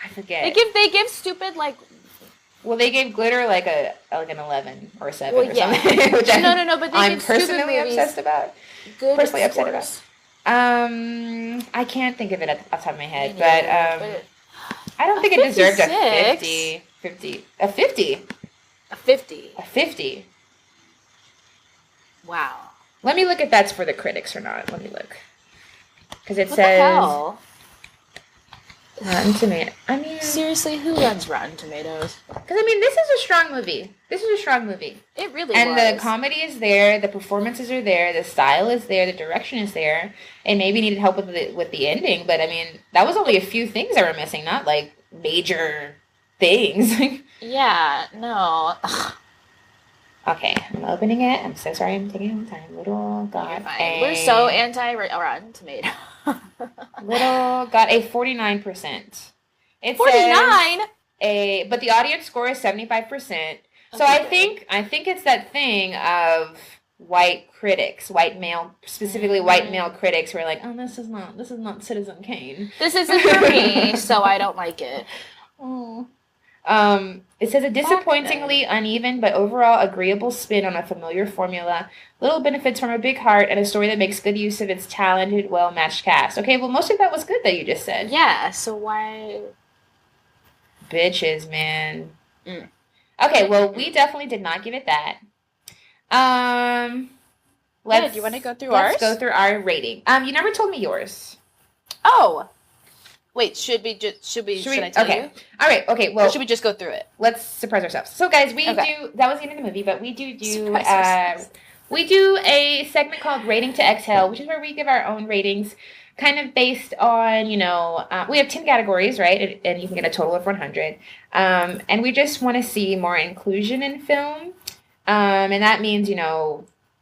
I forget. They give stupid like Well, they gave Glitter like an 11 or a 7 well, or yeah. something, which No, but I'm personally obsessed about. Good Personally scores. upset about. I can't think of it off the top of my head, but I don't think it deserved a 50. 50. A 50? A 50. A 50. Wow. Let me look if that's for the critics or not. Let me look. Because it what says... the hell? Rotten Tomatoes. I mean... Seriously, who runs Rotten Tomatoes? Because, I mean, this is a strong movie. It really and was. And the comedy is there. The performances are there. The style is there. The direction is there. It maybe needed help with the ending. But, I mean, that was only a few things that were missing. Not, like, major things. Yeah, no. Okay, I'm opening it. I'm so sorry I'm taking a long time. Little got We're so anti-Rotten Tomato. Little got a 49%. It 49? But the audience score is 75%. So I think it's that thing of white critics, specifically white male critics who are like, oh, this is not Citizen Kane. This isn't for me, so I don't like it. Oh. It says a disappointingly uneven but overall agreeable spin on a familiar formula, little benefits from a big heart, and a story that makes good use of its talented, well-matched cast. Okay, well, most of that was good that you just said. Yeah, so why... Bitches, man. Okay, well, we definitely did not give it that. Do you want to go through ours? Let's go through our rating. You never told me yours. Oh! Wait, should I tell you? All right, okay, well... Or should we just go through it? Let's surprise ourselves. So, guys, that was the end of the movie, but we do a segment called Rating to Exhale, which is where we give our own ratings, kind of based on, we have 10 categories, right? And you can get a total of 100. And we just want to see more inclusion in film. And that means,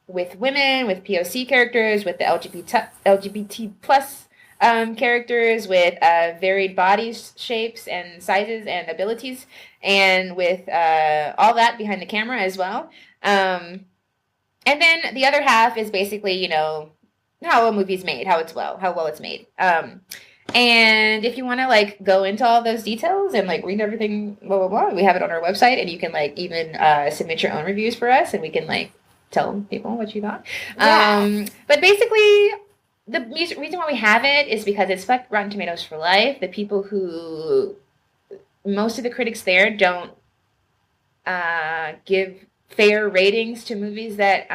with women, with POC characters, with the LGBT plus characters, with varied body shapes and sizes and abilities, and with all that behind the camera as well. And then the other half is basically, how a movie's made, how well it's made. And if you want to go into all those details and read everything, blah blah blah, we have it on our website, and you can even submit your own reviews for us, and we can tell people what you thought. Yeah. But basically, the reason why we have it is because it's Rotten Tomatoes for life. The people most of the critics there don't give fair ratings to movies that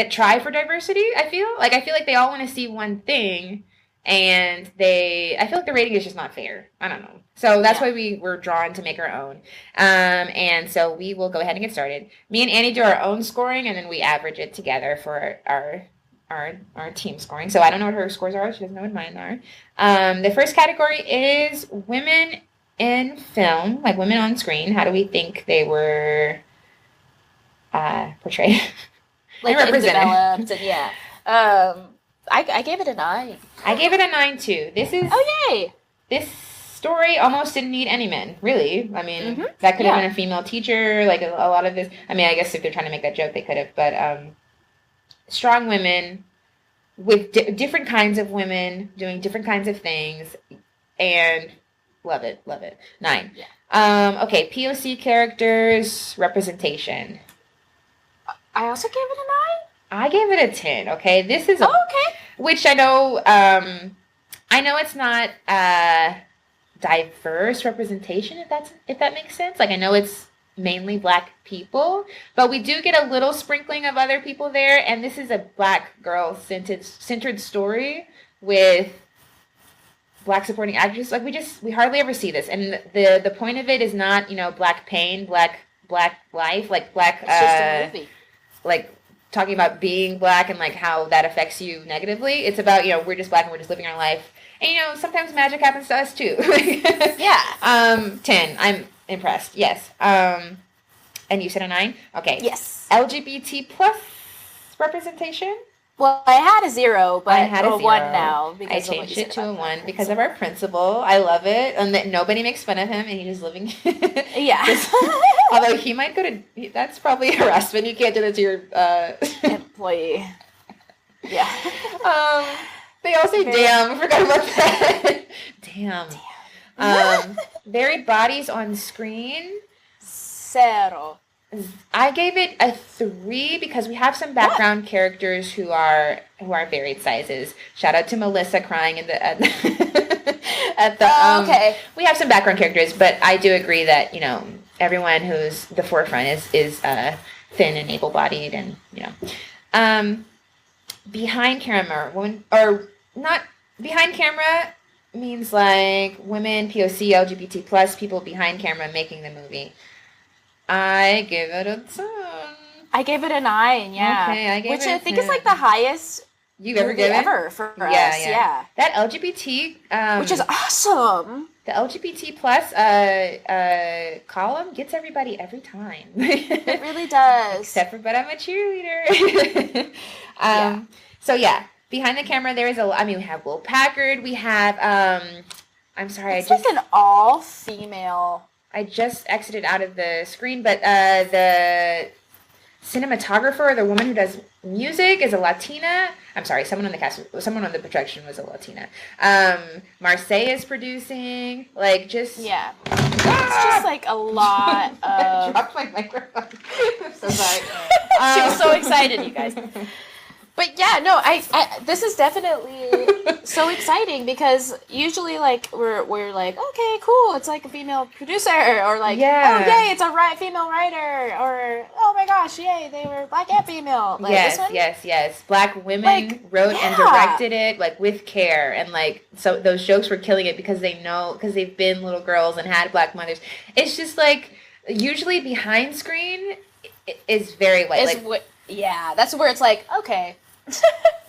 try for diversity. I feel like they all want to see one thing, and I feel like the rating is just not fair. I don't know. So that's why we were drawn to make our own. And so we will go ahead and get started. Me and Annie do our own scoring, and then we average it together for our team scoring. So I don't know what her scores are. She doesn't know what mine are. The first category is women in film, women on screen. How do we think they were portrayed? Developed, and yeah. I gave it a 9. I gave it a 9 too. Yay! This story almost didn't need any men, really. I mean, that could have been a female teacher. A lot of this. I mean, I guess if they're trying to make that joke, they could have. But strong women with different kinds of women doing different kinds of things, and love it. 9. Yeah. Okay, POC characters representation. I also gave it a 9. I gave it a 10. Okay, this is okay. Which I know. I know it's not diverse representation. If that makes sense. I know it's mainly Black people, but we do get a little sprinkling of other people there, and this is a Black girl centered story with Black supporting actors. We hardly ever see this, and the point of it is not Black pain, Black life, Black. It's just a movie. Talking about being Black and how that affects you negatively. It's about we're just Black and we're just living our life, and sometimes magic happens to us too. Yeah. 10. I'm impressed. Yes. And you said a 9? Okay. Yes. LGBT plus representation? Well, I had a 0, but I had a 0. 1 now. I changed it to a 1 because of our principal. I love it. And that nobody makes fun of him, and he's just living. Yeah. Although he might go to... That's probably harassment. You can't do that to your... employee. Yeah. They all say damn. I forgot about that. Damn. Varied bodies on screen. 0. I gave it a 3 because we have some background characters who are varied sizes. Shout out to Melissa crying at the okay. We have some background characters, but I do agree that everyone who's the forefront is thin and able-bodied, and behind camera or not behind camera means like women, POC, LGBT plus people behind camera making the movie. I give it a 10. I gave it a 9, yeah. Okay, I gave Which it a I think 10. is like the highest you've ever given ever for us. Yeah. That LGBT, which is awesome. The LGBT plus column gets everybody every time. It really does. Except for, but I'm a cheerleader. So yeah, behind the camera there is we have Will Packard. We have I'm sorry, it's like an all-female. I just exited out of the screen, but the cinematographer, the woman who does music, is a Latina. I'm sorry, someone on the production was a Latina. Marsai is producing, just... Yeah. It's just like a lot of... I dropped my microphone. I'm so sorry. She was so excited, you guys. But yeah, no, I this is definitely so exciting because usually we're like, okay, cool, it's like a female producer, or like, oh yay, it's a female writer, or oh my gosh, yay, they were black and female. Yes. Black women wrote and directed it with care, and so those jokes were killing it because they've been little girls and had black mothers. It's just usually behind screen is very white. Yeah, that's where it's like, okay.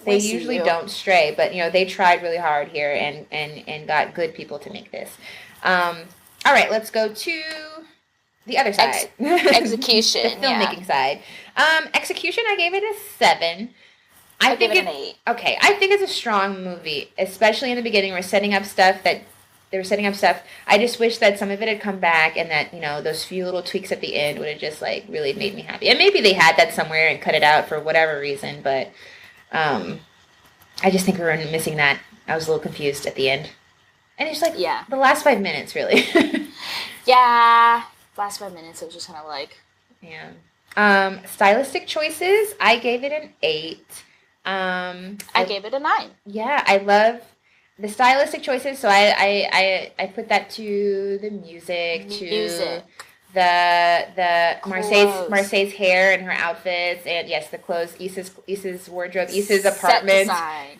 They usually don't stray, but they tried really hard here and got good people to make this. All right, let's go to the other side. Execution. The filmmaking side. Execution, I gave it a 7. I think it an 8. Okay, I think it's a strong movie, especially in the beginning. They were setting up stuff. I just wish that some of it had come back, and that those few little tweaks at the end would have just really made me happy. And maybe they had that somewhere and cut it out for whatever reason, but I just think we were missing that. I was a little confused at the end, and it's the last 5 minutes really. Yeah, last 5 minutes it was just kind of stylistic choices, I gave it an 8. I gave it a 9. Yeah, I love the stylistic choices, so I put that to the music. To the Marsai's hair and her outfits, and yes, the clothes, Issa's wardrobe, Issa's apartment.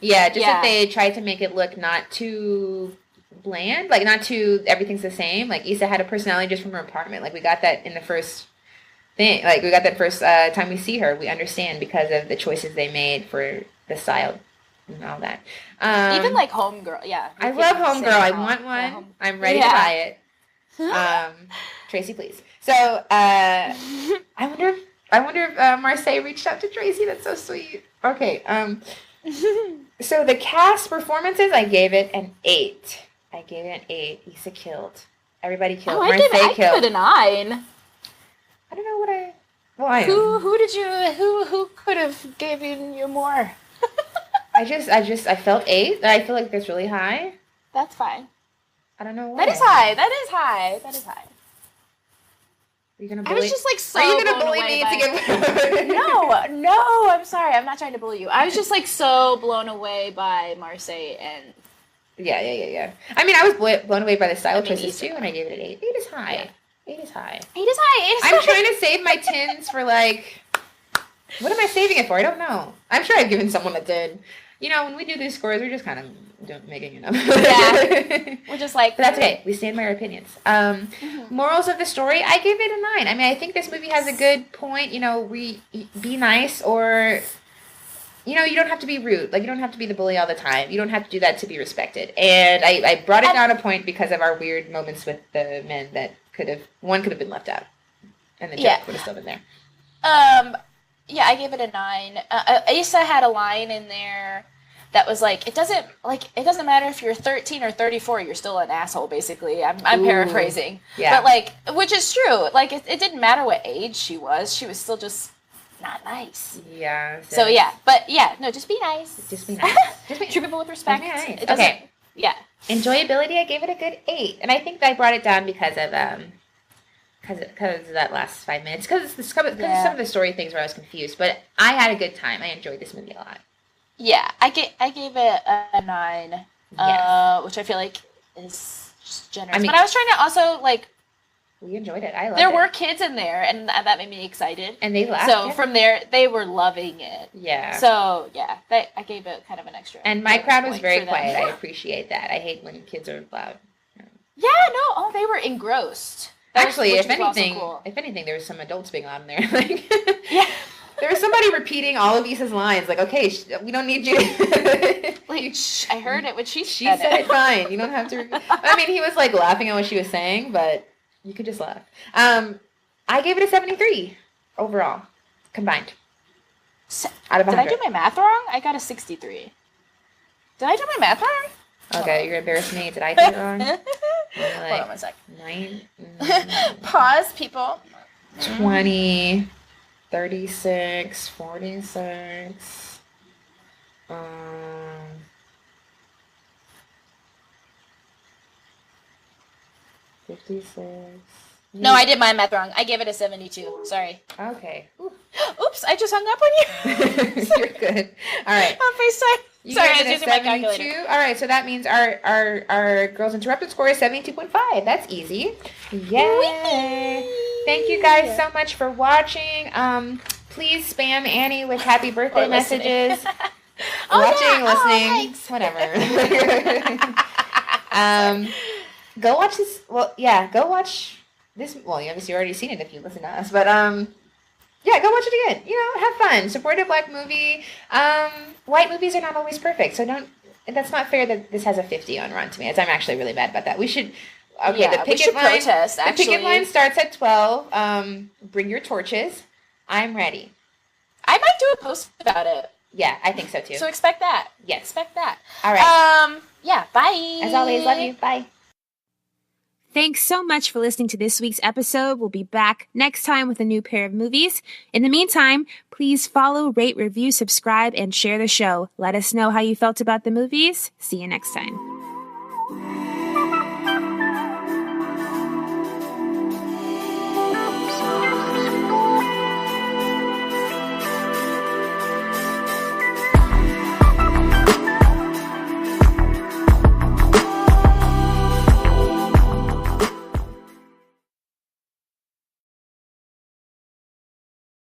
Yeah, that they tried to make it look not too bland, not too everything's the same. Issa had a personality just from her apartment. We got that in the first thing. We got that first time we see her. We understand because of the choices they made for the style and all that. Even Homegirl, yeah. I love Homegirl. I want one. I'm ready to buy it. Tracy, please. So, I wonder if Marsai reached out to Tracy. That's so sweet. Okay. So the cast performances, I gave it an 8. Issa killed. Everybody killed. I gave it a 9. I don't know what I. Well, I am. Who could have given you more? I felt 8. I feel like that's really high. That's fine. I don't know why. That is high. Are you gonna bully? I was just so. Are you gonna bully me to give? No. I'm sorry. I'm not trying to bully you. I was just so blown away by Marsai and. Yeah. I mean, I was blown away by the style choices too, and I gave it an 8. 8 is high. Yeah. 8 is high. I'm trying to save my 10s for what am I saving it for? I don't know. I'm sure I've given someone a 10. When we do these scores, we're just kind of making it up. Yeah. We're just But that's okay. We stand by our opinions. Morals of the story, I gave it a 9. I mean, I think this movie has a good point. Be nice, or, you don't have to be rude. You don't have to be the bully all the time. You don't have to do that to be respected. And I brought it down a point because of our weird moments with the men that one could have been left out. And the joke would have still been there. Yeah, I gave it a 9. Issa had a line in there that was it doesn't matter if you're 13 or 34, you're still an asshole, basically. I'm paraphrasing. Yeah. But which is true. It didn't matter what age she was still just not nice. Yeah. So yeah, but yeah, no, just be nice. Just be nice. Treat people with respect. Okay. It doesn't Yeah. Enjoyability, I gave it a good 8. And I think I brought it down because of that last 5 minutes. Because of some of the story things where I was confused. But I had a good time. I enjoyed this movie a lot. Yeah, I gave it a 9. Yes. Which I feel like is just generous. I mean, but I was trying to also, like... We enjoyed it. I loved it. There were kids in there, and that made me excited. And they laughed. So from there, they were loving it. Yeah. So, yeah, I gave it kind of an extra. And my crowd was very quiet. I appreciate that. I hate when kids are loud. Yeah, no. Oh, they were engrossed. Actually, if anything, there was some adults being loud in there. Like, yeah. There was somebody repeating all of Issa's lines. Like, okay, we don't need you. Like, I heard it when she said it. Fine. You don't have to. I mean, he was like laughing at what she was saying, but... You could just laugh. I gave it a 73 overall, combined. Out of 100. Did I do my math wrong? I got a 63. Did I do my math wrong? Okay, you're embarrassing me. Did I do it wrong? Hold on one sec. 9. Pause, people. 20, 36, 46. 56. No, I did my math wrong. I gave it a 72. Sorry. Okay. Oops, I just hung up on you. You're good. All right. On FaceTime. Sorry, I was using my 72. calculator. All right, so that means our Girls Interrupted score is 72.5. That's easy. Yay. Thank you guys so much for watching. Please spam Annie with happy birthday messages. Listening, whatever. Go watch this. Well, yeah, go watch this. Well, obviously you already seen it if you listen to us, but yeah, go watch it again. You know, have fun. Support a Black movie. White movies are not always perfect, so don't. That's not fair that this has a 50 on Rotten Tomatoes. I'm actually really mad about that. We should. Okay, yeah, the picket line. Protest, the picket line starts at 12. Bring your torches. I'm ready. I might do a post about it. Yeah, I think so too. So expect that. Yes, expect that. All right. Yeah. Bye. As always, love you. Bye. Thanks so much for listening to this week's episode. We'll be back next time with a new pair of movies. In the meantime, please follow, rate, review, subscribe, and share the show. Let us know how you felt about the movies. See you next time.